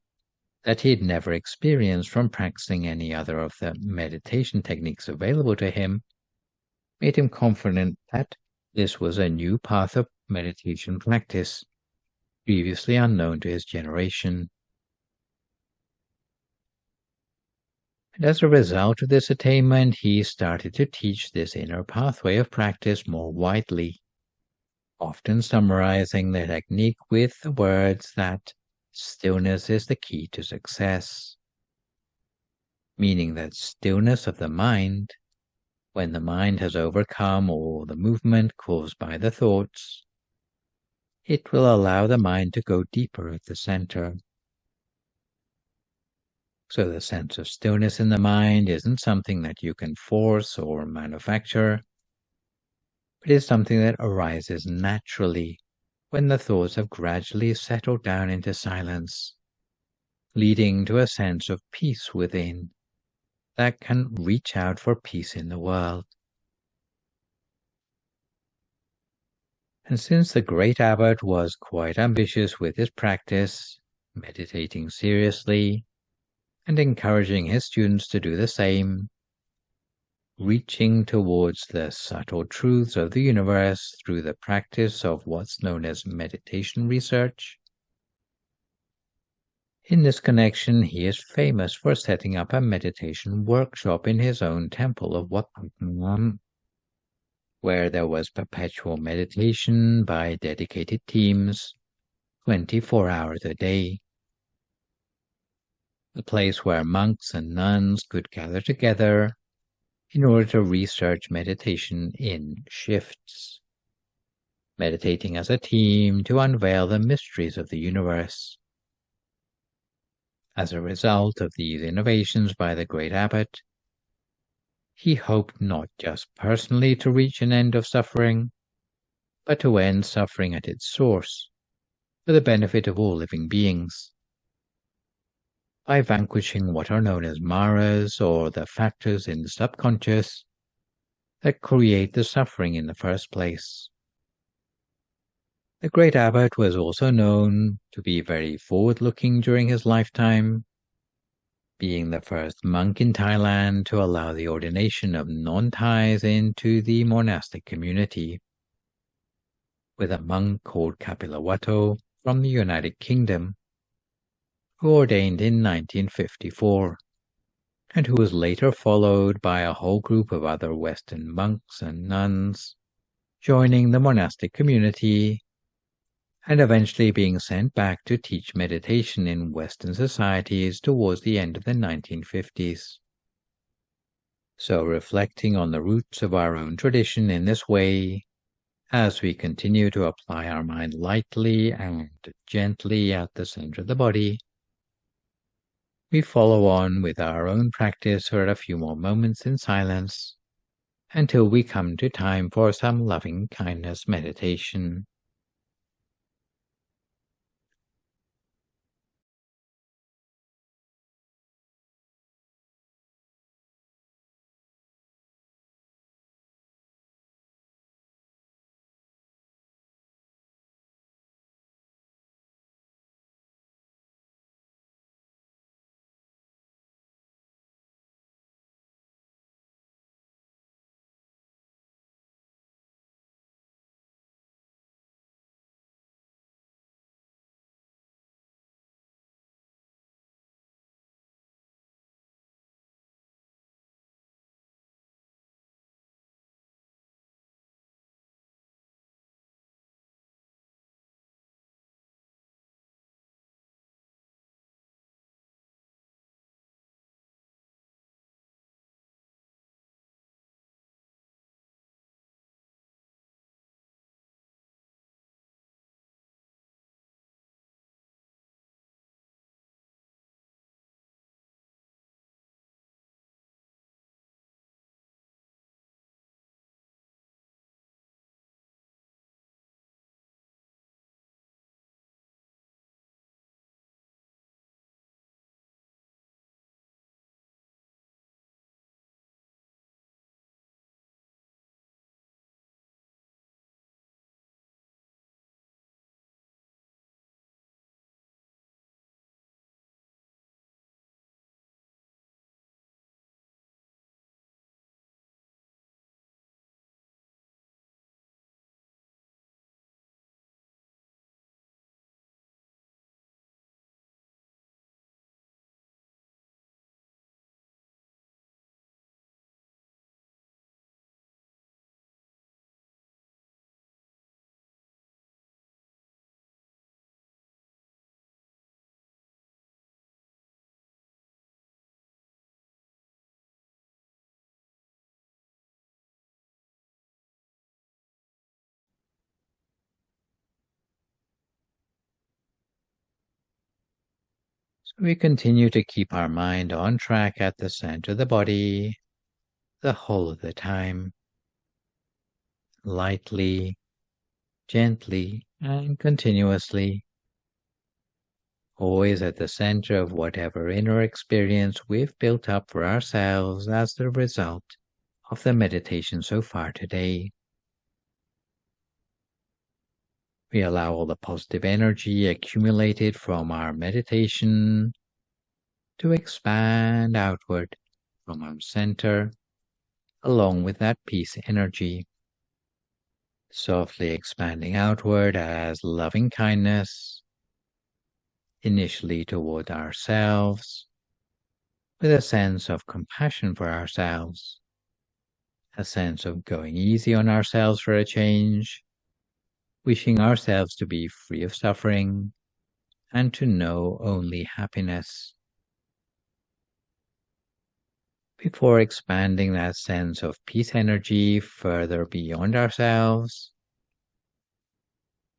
S1: that he'd never experienced from practicing any other of the meditation techniques available to him made him confident that this was a new path of meditation practice, previously unknown to his generation. And as a result of this attainment, he started to teach this inner pathway of practice more widely, often summarizing the technique with the words that stillness is the key to success, meaning that stillness of the mind, when the mind has overcome all the movement caused by the thoughts, it will allow the mind to go deeper at the center. So the sense of stillness in the mind isn't something that you can force or manufacture, but is something that arises naturally when the thoughts have gradually settled down into silence, leading to a sense of peace within that can reach out for peace in the world. And since the great abbot was quite ambitious with his practice, meditating seriously, and encouraging his students to do the same, reaching towards the subtle truths of the universe through the practice of what's known as meditation research. In this connection, he is famous for setting up a meditation workshop in his own temple of Wat Phra, where there was perpetual meditation by dedicated teams, 24 hours a day. A place where monks and nuns could gather together in order to research meditation in shifts, meditating as a team to unveil the mysteries of the universe. As a result of these innovations by the great abbot, he hoped not just personally to reach an end of suffering, but to end suffering at its source for the benefit of all living beings, by vanquishing what are known as maras, or the factors in the subconscious that create the suffering in the first place. The great abbot was also known to be very forward-looking during his lifetime, being the first monk in Thailand to allow the ordination of non-Thais into the monastic community, with a monk called Kapilavattho from the United Kingdom, who ordained in 1954, and who was later followed by a whole group of other Western monks and nuns, joining the monastic community and eventually being sent back to teach meditation in Western societies towards the end of the 1950s. So reflecting on the roots of our own tradition in this way, as we continue to apply our mind lightly and gently at the center of the body, we follow on with our own practice for a few more moments in silence until we come to time for some loving kindness meditation. So we continue to keep our mind on track at the center of the body the whole of the time, lightly, gently, and continuously, always at the center of whatever inner experience we've built up for ourselves as the result of the meditation so far today. We allow all the positive energy accumulated from our meditation to expand outward from our center, along with that peace energy, softly expanding outward as loving kindness, initially toward ourselves, with a sense of compassion for ourselves, a sense of going easy on ourselves for a change, wishing ourselves to be free of suffering and to know only happiness. Before expanding that sense of peace energy further beyond ourselves,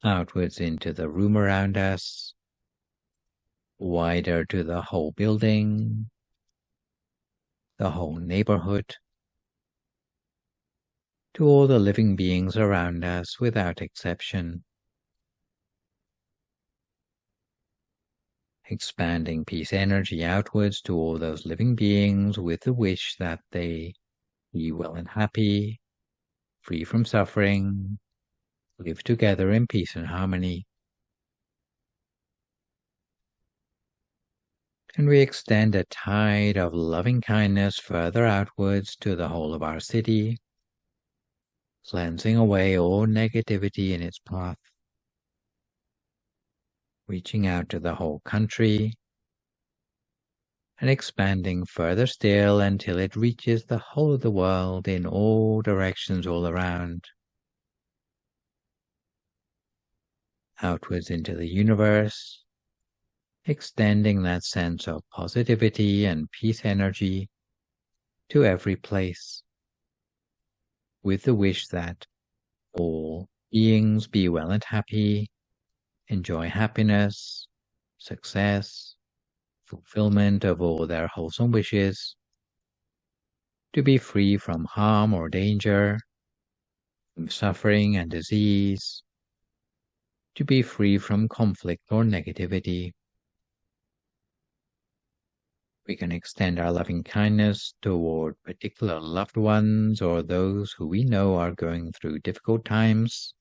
S1: outwards into the room around us, wider to the whole building, the whole neighborhood, to all the living beings around us without exception. Expanding peace energy outwards to all those living beings with the wish that they be well and happy, free from suffering, live together in peace and harmony. And we extend a tide of loving kindness further outwards to the whole of our city, cleansing away all negativity in its path, reaching out to the whole country, and expanding further still until it reaches the whole of the world in all directions all around, outwards into the universe, extending that sense of positivity and peace energy to every place, with the wish that all beings be well and happy, enjoy happiness, success, fulfillment of all their wholesome wishes, to be free from harm or danger, from suffering and disease, to be free from conflict or negativity. We can extend our loving kindness toward particular loved ones or those who we know are going through difficult times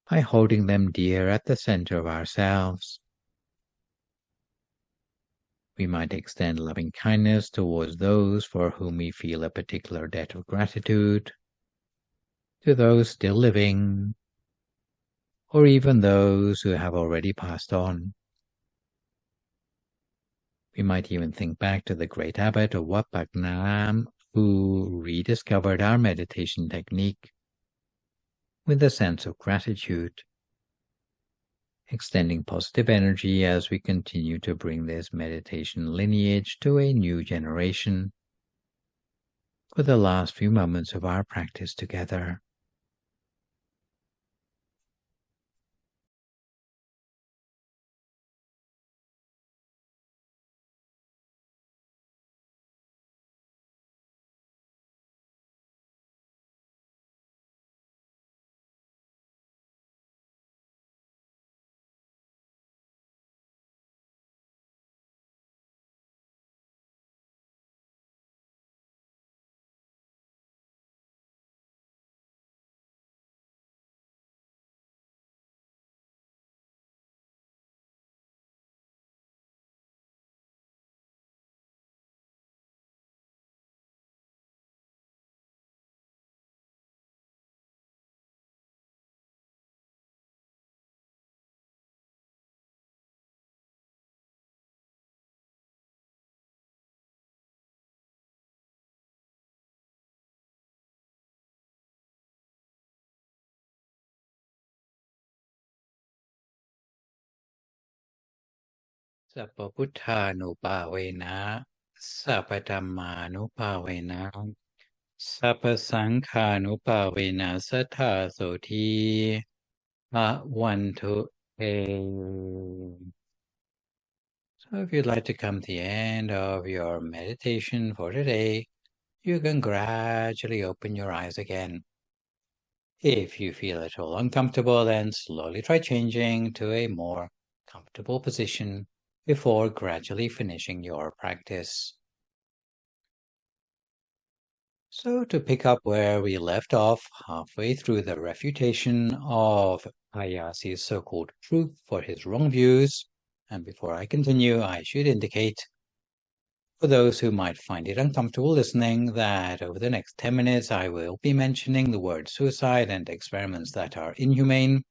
S1: by holding them dear at the center of ourselves. We might extend loving kindness towards those for whom we feel a particular debt of gratitude, to those still living, or even those who have already passed on. We might even think back to the great abbot of Wat Phra Nam, who rediscovered our meditation technique with a sense of gratitude, extending positive energy as we continue to bring this meditation lineage to a new generation for the last few moments of our practice together. Sappa Putthanupa-vena, Sappa Dhammanupa-vena, Sappa Sanghanupa-vena Sattha Soti Bhavantu Te So if you'd like to come to the end of your meditation for today, you can gradually open your eyes again. If you feel at all uncomfortable, then slowly try changing to a more comfortable position before gradually finishing your practice. So to pick up where we left off, halfway through the refutation of Ayasi's so-called proof for his wrong views, and before I continue, I should indicate, for those who might find it uncomfortable listening, that over the next 10 minutes I will be mentioning the word suicide and experiments that are inhumane.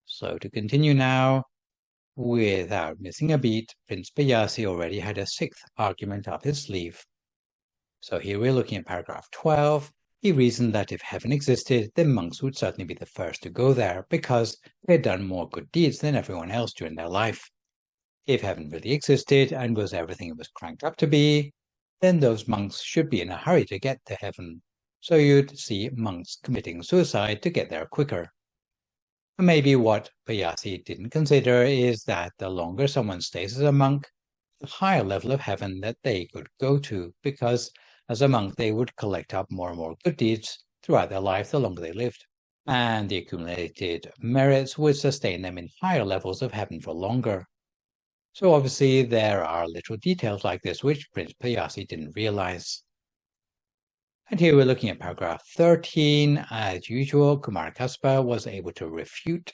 S1: So to continue now, without missing a beat, Prince Payasi already had a 6th argument up his sleeve. So here we're looking at paragraph 12. He reasoned that if heaven existed, then monks would certainly be the first to go there because they had done more good deeds than everyone else during their life. If heaven really existed and was everything it was cranked up to be, then those monks should be in a hurry to get to heaven. So you'd see monks committing suicide to get there quicker. And maybe what Payasi didn't consider is that the longer someone stays as a monk, the higher level of heaven that they could go to, because as a monk they would collect up more and more good deeds throughout their life the longer they lived, and the accumulated merits would sustain them in higher levels of heaven for longer. So obviously there are little details like this which Prince Payasi didn't realize. And here we're looking at paragraph 13. As usual, Kumarakasppa was able to refute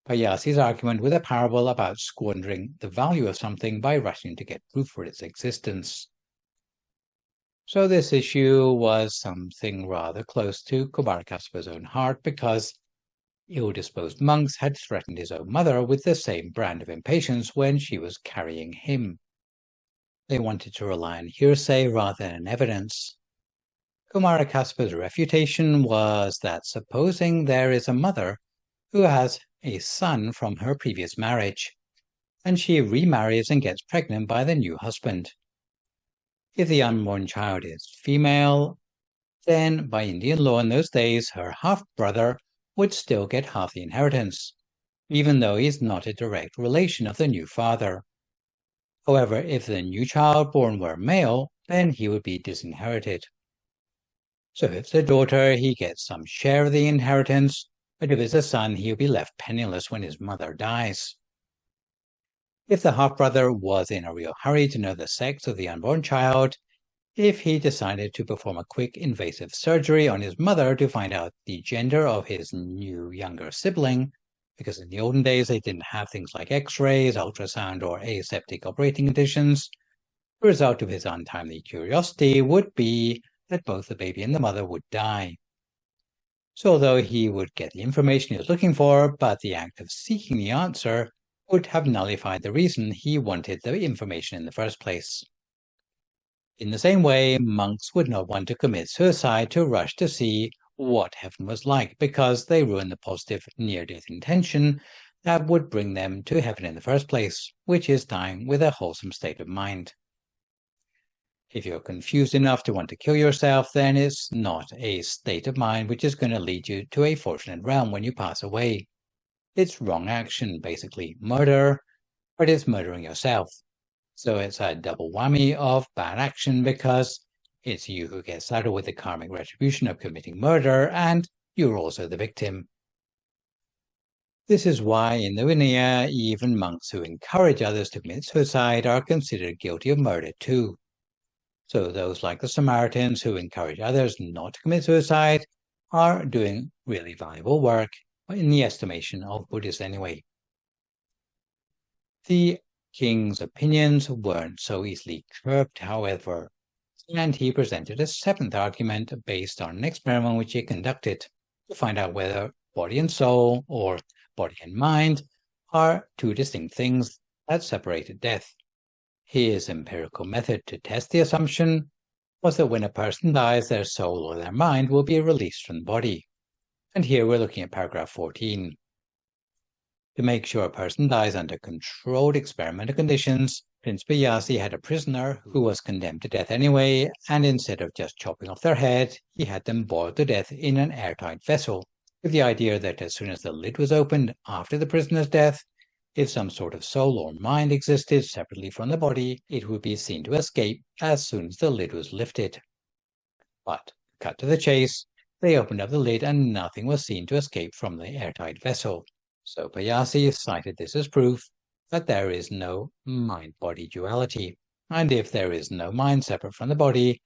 S1: Payasi's argument with a parable about squandering the value of something by rushing to get proof for its existence. So this issue was something rather close to Kumarakasppa's own heart, because ill-disposed monks had threatened his own mother with the same brand of impatience when she was carrying him. They wanted to rely on hearsay rather than evidence. Kumarakasppa's refutation was that supposing there is a mother who has a son from her previous marriage, and she remarries and gets pregnant by the new husband. If the unborn child is female, then by Indian law in those days, her half-brother would still get half the inheritance, even though he is not a direct relation of the new father. However, if the new child born were male, then he would be disinherited. So if it's a daughter, he gets some share of the inheritance, but if it's a son, he'll be left penniless when his mother dies. If the half-brother was in a real hurry to know the sex of the unborn child, if he decided to perform a quick invasive surgery on his mother to find out the gender of his new younger sibling, because in the olden days they didn't have things like x-rays, ultrasound, or aseptic operating conditions, the result of his untimely curiosity would be that both the baby and the mother would die. So although he would get the information he was looking for, but the act of seeking the answer would have nullified the reason he wanted the information in the first place. In the same way, monks would not want to commit suicide to rush to see what heaven was like, because they ruin the positive near-death intention that would bring them to heaven in the first place, which is dying with a wholesome state of mind. If you're confused enough to want to kill yourself, then it's not a state of mind which is going to lead you to a fortunate realm when you pass away. It's wrong action, basically murder, but it's murdering yourself. So it's a double whammy of bad action, because it's you who gets saddled with the karmic retribution of committing murder, and you're also the victim. This is why in the Vinaya, even monks who encourage others to commit suicide are considered guilty of murder too. So those like the Samaritans who encourage others not to commit suicide are doing really valuable work, in the estimation of Buddhists anyway. The king's opinions weren't so easily curbed, however, and he presented a 7th argument based on an experiment which he conducted to find out whether body and soul, or body and mind, are two distinct things that separated death. His empirical method to test the assumption was that when a person dies, their soul or their mind will be released from the body. And here we're looking at paragraph 14. To make sure a person dies under controlled experimental conditions, Prince Payasi had a prisoner who was condemned to death anyway, and instead of just chopping off their head, he had them boiled to death in an airtight vessel, with the idea that as soon as the lid was opened after the prisoner's death, If some sort of soul or mind existed separately from the body, it would be seen to escape as soon as the lid was lifted. But, cut to the chase, they opened up the lid and nothing was seen to escape from the airtight vessel. So Payasi cited this as proof that there is no mind-body duality. And if there is no mind separate from the body,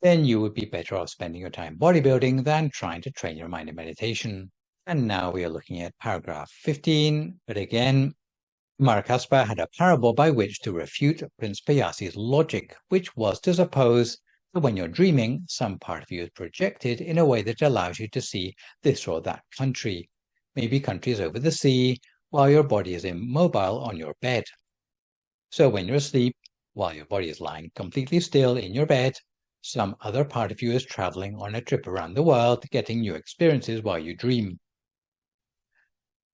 S1: then you would be better off spending your time bodybuilding than trying to train your mind in meditation. And now we are looking at paragraph 15, but again, Kumarakaspar had a parable by which to refute Prince Payasi's logic, which was to suppose that when you're dreaming, some part of you is projected in a way that allows you to see this or that country, maybe countries over the sea, while your body is immobile on your bed. So when you're asleep, while your body is lying completely still in your bed, some other part of you is traveling on a trip around the world, getting new experiences while you dream.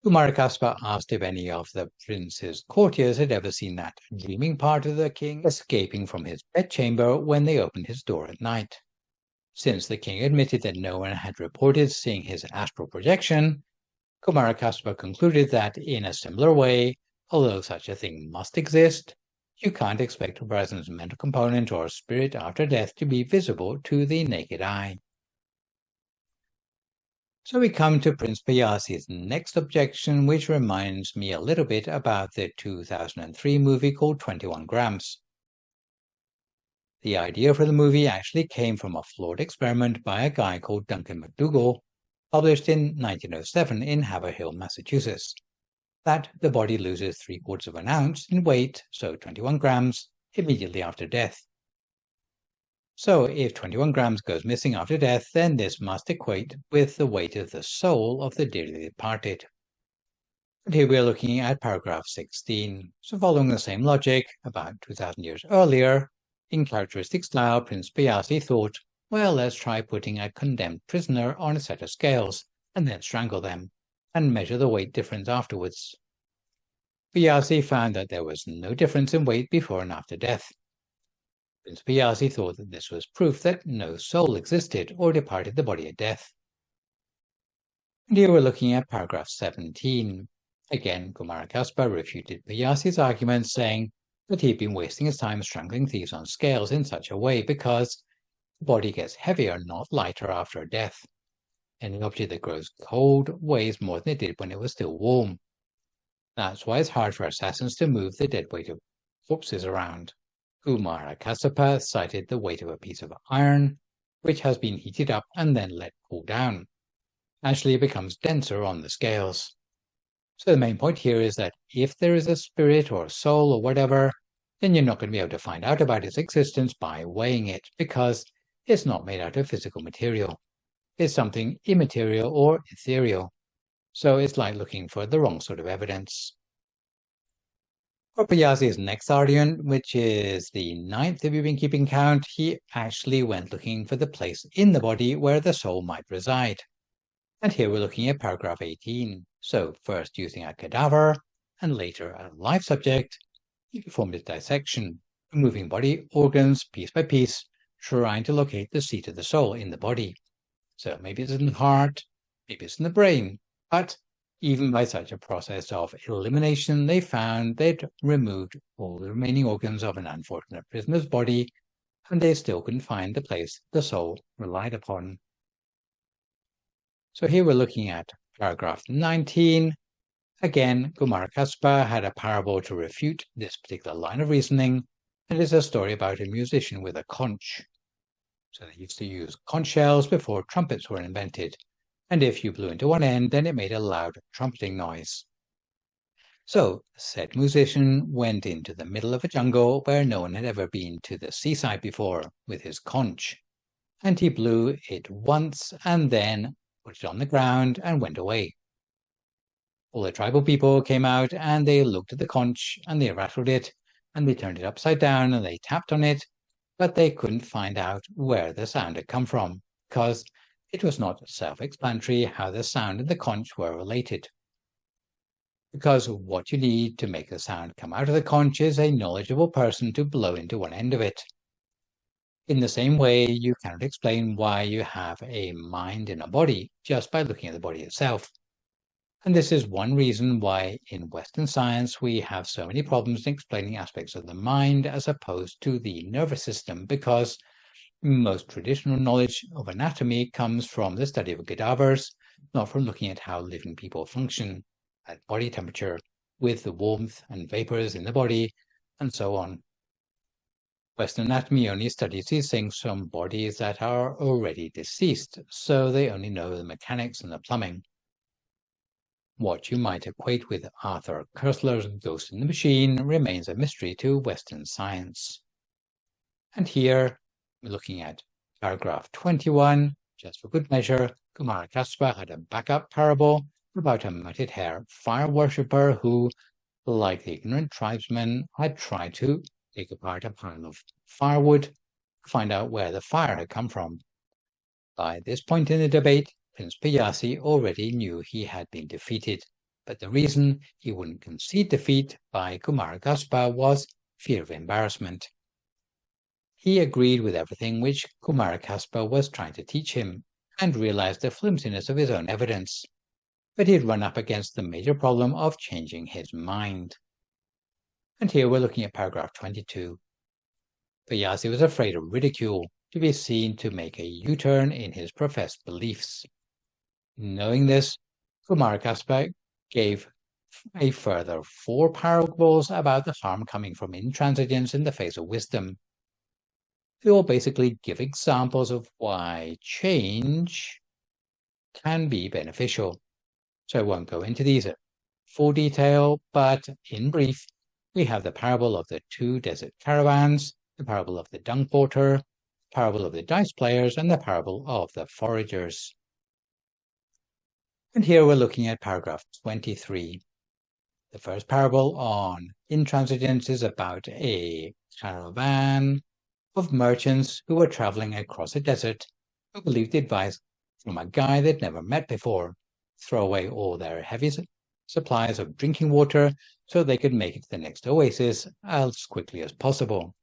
S1: Kumarakaspar asked if any of the prince's courtiers had ever seen that dreaming part of the king escaping from his bedchamber when they opened his door at night. Since the king admitted that no one had reported seeing his astral projection, Kumarakaspar concluded that in a similar way, although such a thing must exist, you can't expect a person's mental component or spirit after death to be visible to the naked eye. So we come to Prince Payasi's next objection, which reminds me a little bit about the 2003 movie called 21 Grams. The idea for the movie actually came from a flawed experiment by a guy called Duncan McDougall, published in 1907 in Haverhill, Massachusetts, that the body loses 3/4 of an ounce in weight, so 21 grams, immediately after death. So if 21 grams goes missing after death, then this must equate with the weight of the soul of the dearly departed. And here we are looking at paragraph 16. So following the same logic, about 2,000 years earlier, in characteristic style, Prince Payasi thought, well, let's try putting a condemned prisoner on a set of scales, and then strangle them, and measure the weight difference afterwards. Payasi found that there was no difference in weight before and after death. Prince Payasi thought that this was proof that no soul existed or departed the body at death. And here we're looking at paragraph 17. Again, Kumarakaspar refuted Payasi's argument, saying that he'd been wasting his time strangling thieves on scales in such a way because the body gets heavier, not lighter, after death. Any object that grows cold weighs more than it did when it was still warm. That's why it's hard for assassins to move the dead weight of corpses around. Kumarakaspar cited the weight of a piece of iron, which has been heated up and then let cool down. Actually, it becomes denser on the scales. So the main point here is that if there is a spirit or a soul or whatever, then you're not going to be able to find out about its existence by weighing it, because it's not made out of physical material. It's something immaterial or ethereal. So it's like looking for the wrong sort of evidence. For Payasi's next argument, which is the 9th if you've been keeping count, he actually went looking for the place in the body where the soul might reside. And here we're looking at paragraph 18. So first using a cadaver and later a live subject, he performed his dissection, removing body organs piece by piece, trying to locate the seat of the soul in the body. So maybe it's in the heart, maybe it's in the brain, but even by such a process of elimination, they found they'd removed all the remaining organs of an unfortunate prisoner's body, and they still couldn't find the place the soul relied upon. So here we're looking at paragraph 19. Again, Kumarakaspar had a parable to refute this particular line of reasoning, and it's a story about a musician with a conch. So they used to use conch shells before trumpets were invented, and if you blew into one end, then it made a loud trumpeting noise. So said musician went into the middle of a jungle where no one had ever been to the seaside before with his conch, and he blew it once and then put it on the ground and went away. All the tribal people came out and they looked at the conch and they rattled it and they turned it upside down and they tapped on it, but they couldn't find out where the sound had come from, because it was not self-explanatory how the sound and the conch were related. Because what you need to make the sound come out of the conch is a knowledgeable person to blow into one end of it. In the same way, you cannot explain why you have a mind in a body just by looking at the body itself. And this is one reason why in Western science we have so many problems in explaining aspects of the mind as opposed to the nervous system, because most traditional knowledge of anatomy comes from the study of cadavers, not from looking at how living people function at body temperature, with the warmth and vapors in the body, and so on. Western anatomy only studies these things from bodies that are already deceased, so they only know the mechanics and the plumbing. What you might equate with Arthur Koestler's Ghost in the Machine remains a mystery to Western science. And here, we're looking at paragraph 21. Just for good measure, Kumaragopal had a backup parable about a matted-hair fire worshipper who, like the ignorant tribesmen, had tried to take apart a pile of firewood to find out where the fire had come from. By this point in the debate, Prince Piyasi already knew he had been defeated, but the reason he wouldn't concede defeat by Kumaragopal was fear of embarrassment. He agreed with everything which Kumaragopal was trying to teach him, and realized the flimsiness of his own evidence, but he had run up against the major problem of changing his mind. And here we're looking at paragraph 22. Piyasi was afraid of ridicule, to be seen to make a U-turn in his professed beliefs. Knowing this, Kumaragopal gave a further 4 parables about the harm coming from intransigence in the face of wisdom. They all basically give examples of why change can be beneficial. So I won't go into these in full detail, but in brief, we have the parable of the 2 desert caravans, the parable of the dung porter, the parable of the dice players, and the parable of the foragers. And here we're looking at paragraph 23. The first parable on intransigence is about a caravan of merchants who were traveling across a desert, who believed the advice from a guy they'd never met before: throw away all their heavy supplies of drinking water so they could make it to the next oasis as quickly as possible.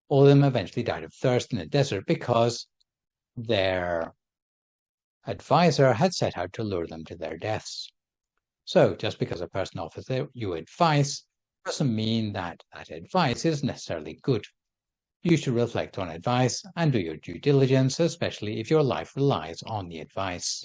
S1: All of them eventually died of thirst in the desert because their advisor had set out to lure them to their deaths. So just because a person offers you advice doesn't mean that that advice is necessarily good. You should reflect on advice and do your due diligence, especially if your life relies on the advice.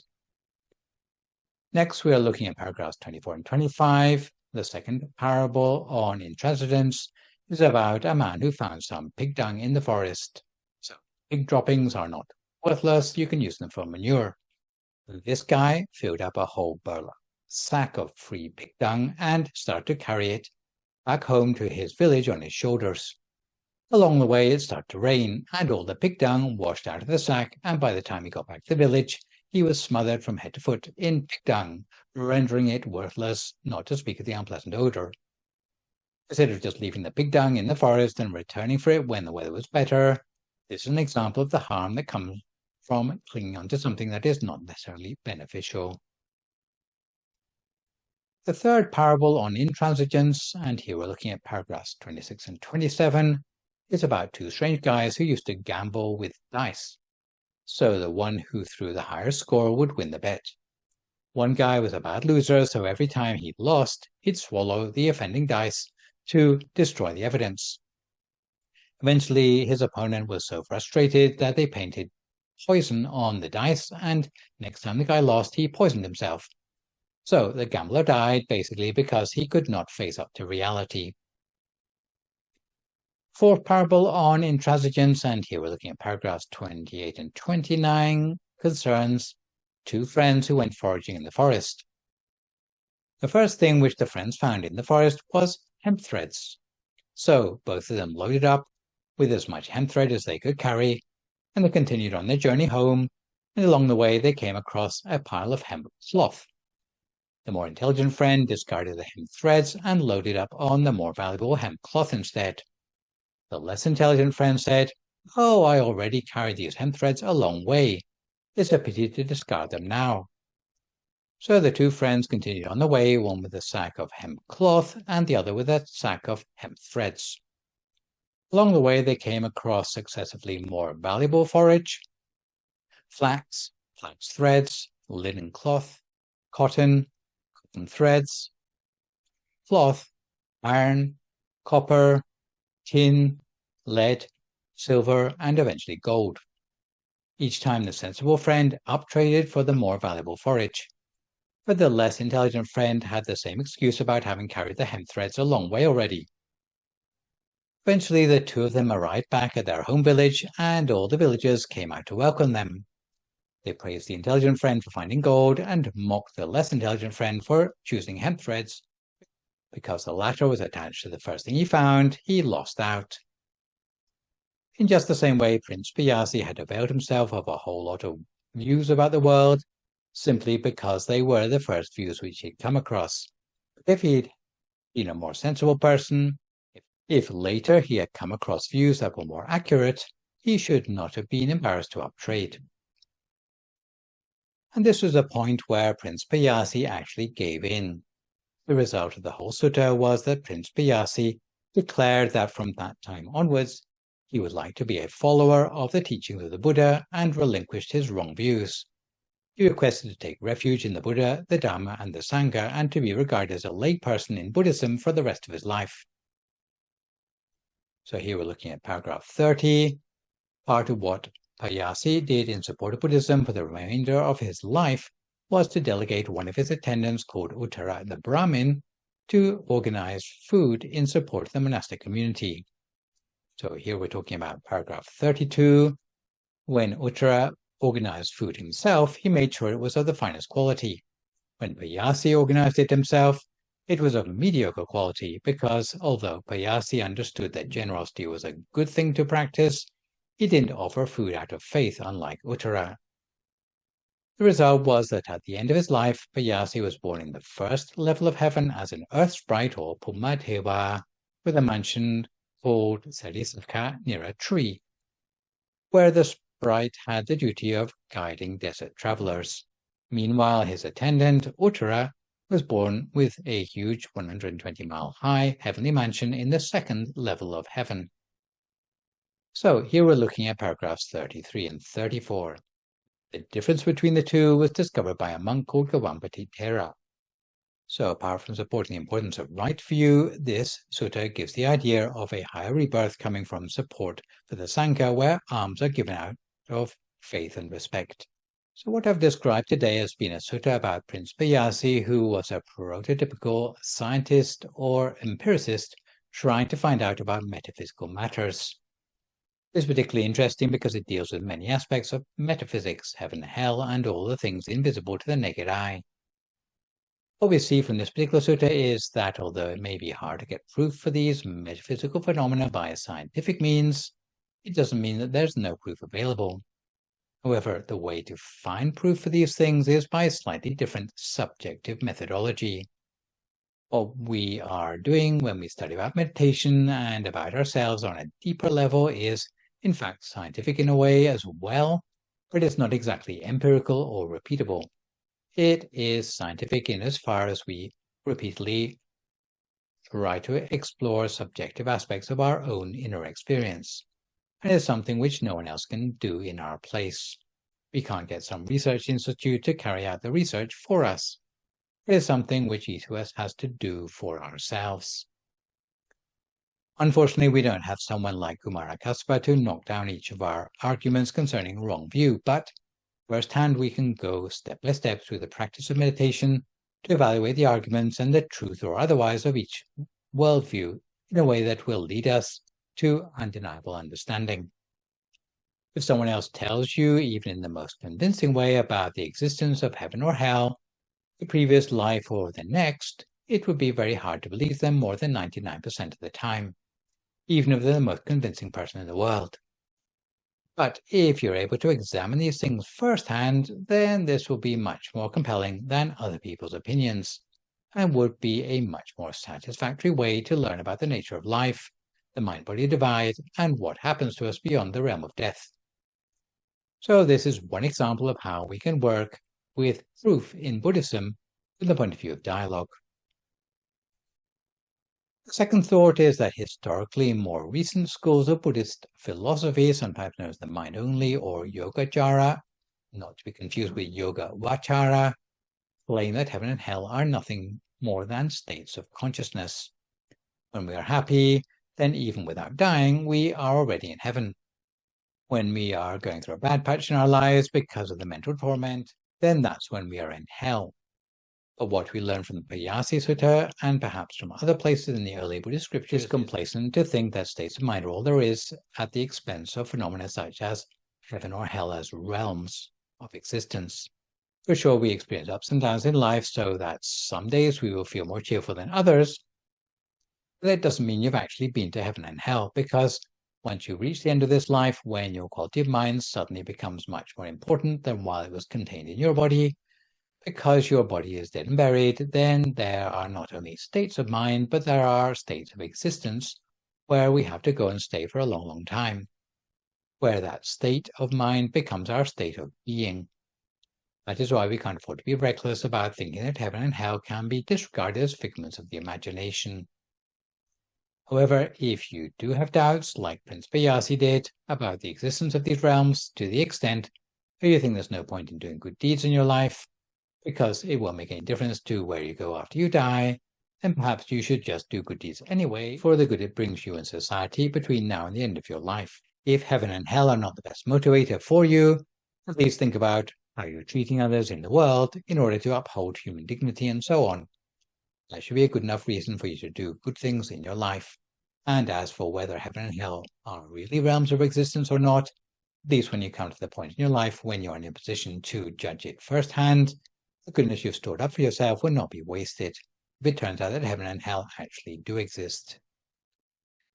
S1: Next, we are looking at paragraphs 24 and 25. The second parable on intransigence is about a man who found some pig dung in the forest. So pig droppings are not worthless. You can use them for manure. This guy filled up a whole burlap sack of free pig dung and started to carry it back home to his village on his shoulders. Along the way, it started to rain, and all the pig dung washed out of the sack, and by the time he got back to the village, he was smothered from head to foot in pig dung, rendering it worthless, not to speak of the unpleasant odor. Instead of just leaving the pig dung in the forest and returning for it when the weather was better, this is an example of the harm that comes from clinging onto something that is not necessarily beneficial. The third parable on intransigence, and here we're looking at paragraphs 26 and 27, is about 2 strange guys who used to gamble with dice. So the one who threw the higher score would win the bet. One guy was a bad loser, so every time he'd lost, he'd swallow the offending dice to destroy the evidence. Eventually, his opponent was so frustrated that they painted poison on the dice, and next time the guy lost, he poisoned himself. So the gambler died basically because he could not face up to reality. Fourth parable on intransigence, and here we're looking at paragraphs 28 and 29, concerns 2 friends who went foraging in the forest. The first thing which the friends found in the forest was hemp threads. So both of them loaded up with as much hemp thread as they could carry, and they continued on their journey home, and along the way they came across a pile of hemp cloth. The more intelligent friend discarded the hemp threads and loaded up on the more valuable hemp cloth instead. The less intelligent friend said, "Oh, I already carried these hemp threads a long way. It's a pity to discard them now." So the 2 friends continued on the way, one with a sack of hemp cloth and the other with a sack of hemp threads. Along the way, they came across successively more valuable forage: flax, threads, linen cloth, cotton, from threads, cloth, iron, copper, tin, lead, silver, and eventually gold. Each time the sensible friend uptraded for the more valuable forage. But the less intelligent friend had the same excuse about having carried the hemp threads a long way already. Eventually, the two of them arrived back at their home village, and all the villagers came out to welcome them. They praised the intelligent friend for finding gold and mocked the less intelligent friend for choosing hemp threads. Because the latter was attached to the first thing he found, he lost out. In just the same way, Prince Piyasi had availed himself of a whole lot of views about the world simply because they were the first views which he'd come across. But if he'd been a more sensible person, if later he had come across views that were more accurate, he should not have been embarrassed to uptrade. And this was a point where Prince Piyasi actually gave in. The result of the whole sutta was that Prince Piyasi declared that from that time onwards, he would like to be a follower of the teachings of the Buddha and relinquished his wrong views. He requested to take refuge in the Buddha, the Dhamma, and the Sangha, and to be regarded as a lay person in Buddhism for the rest of his life. So here we're looking at paragraph 30. Part of what Piyasi did in support of Buddhism for the remainder of his life was to delegate one of his attendants, called Uttara the Brahmin, to organize food in support of the monastic community. So here we're talking about paragraph 32. When Uttara organized food himself, he made sure it was of the finest quality. When Piyasi organized it himself, it was of mediocre quality because, although Piyasi understood that generosity was a good thing to practice, he didn't offer food out of faith, unlike Uttara. The result was that at the end of his life, Piyasi was born in the first level of heaven as an earth sprite or Pumadeva, with a mansion called Sarisaka near a tree, where the sprite had the duty of guiding desert travelers. Meanwhile, his attendant, Uttara, was born with a huge 120-mile-high heavenly mansion in the second level of heaven. So here we're looking at paragraphs 33 and 34. The difference between the two was discovered by a monk called Gawampati Thera. So apart from supporting the importance of right view, this sutta gives the idea of a higher rebirth coming from support for the Sangha, where alms are given out of faith and respect. So what I've described today has been a sutta about Prince Piyasi, who was a prototypical scientist or empiricist trying to find out about metaphysical matters. It's particularly interesting because it deals with many aspects of metaphysics, heaven, hell, and all the things invisible to the naked eye. What we see from this particular sutta is that although it may be hard to get proof for these metaphysical phenomena by scientific means, it doesn't mean that there's no proof available. However, the way to find proof for these things is by a slightly different subjective methodology. What we are doing when we study about meditation and about ourselves on a deeper level is, in fact, scientific in a way as well, but it's not exactly empirical or repeatable. It is scientific in as far as we repeatedly try to explore subjective aspects of our own inner experience. And it's something which no one else can do in our place. We can't get some research institute to carry out the research for us. It is something which each of us has to do for ourselves. Unfortunately, we don't have someone like Kumarakaspa to knock down each of our arguments concerning wrong view, but firsthand we can go step by step through the practice of meditation to evaluate the arguments and the truth or otherwise of each worldview in a way that will lead us to undeniable understanding. If someone else tells you, even in the most convincing way, about the existence of heaven or hell, the previous life or the next, it would be very hard to believe them more than 99% of the time, even if they're the most convincing person in the world. But if you're able to examine these things firsthand, then this will be much more compelling than other people's opinions, and would be a much more satisfactory way to learn about the nature of life, the mind-body divide, and what happens to us beyond the realm of death. So this is one example of how we can work with proof in Buddhism from the point of view of dialogue. The second thought is that historically more recent schools of Buddhist philosophy, sometimes known as the mind only or Yogacara, not to be confused with Yoga Vachara, claim that heaven and hell are nothing more than states of consciousness. When we are happy, then even without dying, we are already in heaven. When we are going through a bad patch in our lives because of the mental torment, then that's when we are in hell. But what we learn from the Payasi Sutta, and perhaps from other places in the early Buddhist scriptures, is complacent to think that states of mind are all there is at the expense of phenomena such as heaven or hell as realms of existence. For sure, we experience ups and downs in life, so that some days we will feel more cheerful than others. But that doesn't mean you've actually been to heaven and hell, because once you reach the end of this life, when your quality of mind suddenly becomes much more important than while it was contained in your body, because your body is dead and buried, then there are not only states of mind, but there are states of existence where we have to go and stay for a long, long time, where that state of mind becomes our state of being. That is why we can't afford to be reckless about thinking that heaven and hell can be disregarded as figments of the imagination. However, if you do have doubts, like Prince Payasi did, about the existence of these realms to the extent that you think there's no point in doing good deeds in your life, because it won't make any difference to where you go after you die, then perhaps you should just do good deeds anyway for the good it brings you in society between now and the end of your life. If heaven and hell are not the best motivator for you, at least think about how you're treating others in the world in order to uphold human dignity and so on. That should be a good enough reason for you to do good things in your life. And as for whether heaven and hell are really realms of existence or not, at least when you come to the point in your life when you're in a position to judge it firsthand, the goodness you've stored up for yourself will not be wasted if it turns out that heaven and hell actually do exist.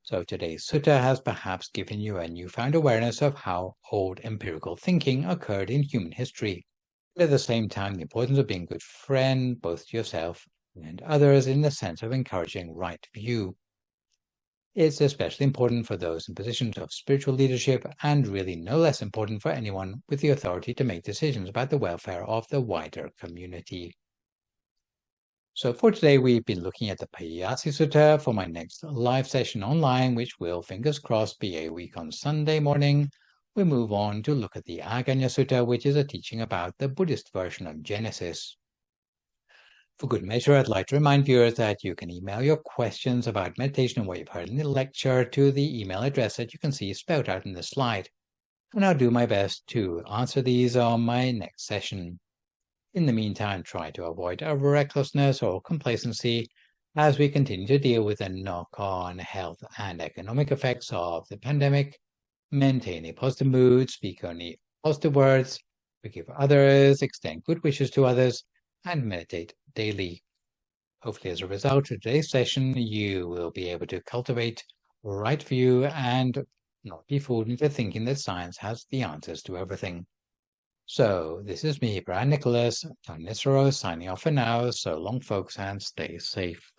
S1: So today's sutta has perhaps given you a newfound awareness of how old empirical thinking occurred in human history, but at the same time the importance of being a good friend both to yourself and others in the sense of encouraging right view. It's especially important for those in positions of spiritual leadership, and really no less important for anyone with the authority to make decisions about the welfare of the wider community. So for today, we've been looking at the Payasi Sutta. For my next live session online, which will, fingers crossed, be a week on Sunday morning, we move on to look at the Aganya Sutta, which is a teaching about the Buddhist version of Genesis. For good measure, I'd like to remind viewers that you can email your questions about meditation and what you've heard in the lecture to the email address that you can see spelled out in the slide. And I'll do my best to answer these on my next session. In the meantime, try to avoid recklessness or complacency as we continue to deal with the knock-on health and economic effects of the pandemic. Maintain a positive mood, speak only positive words, forgive others, extend good wishes to others, and meditate daily. Hopefully, as a result of today's session, you will be able to cultivate right view and not be fooled into thinking that science has the answers to everything. So, this is me, Phra Nicholas Thanissaro, signing off for now. So long, folks, and stay safe.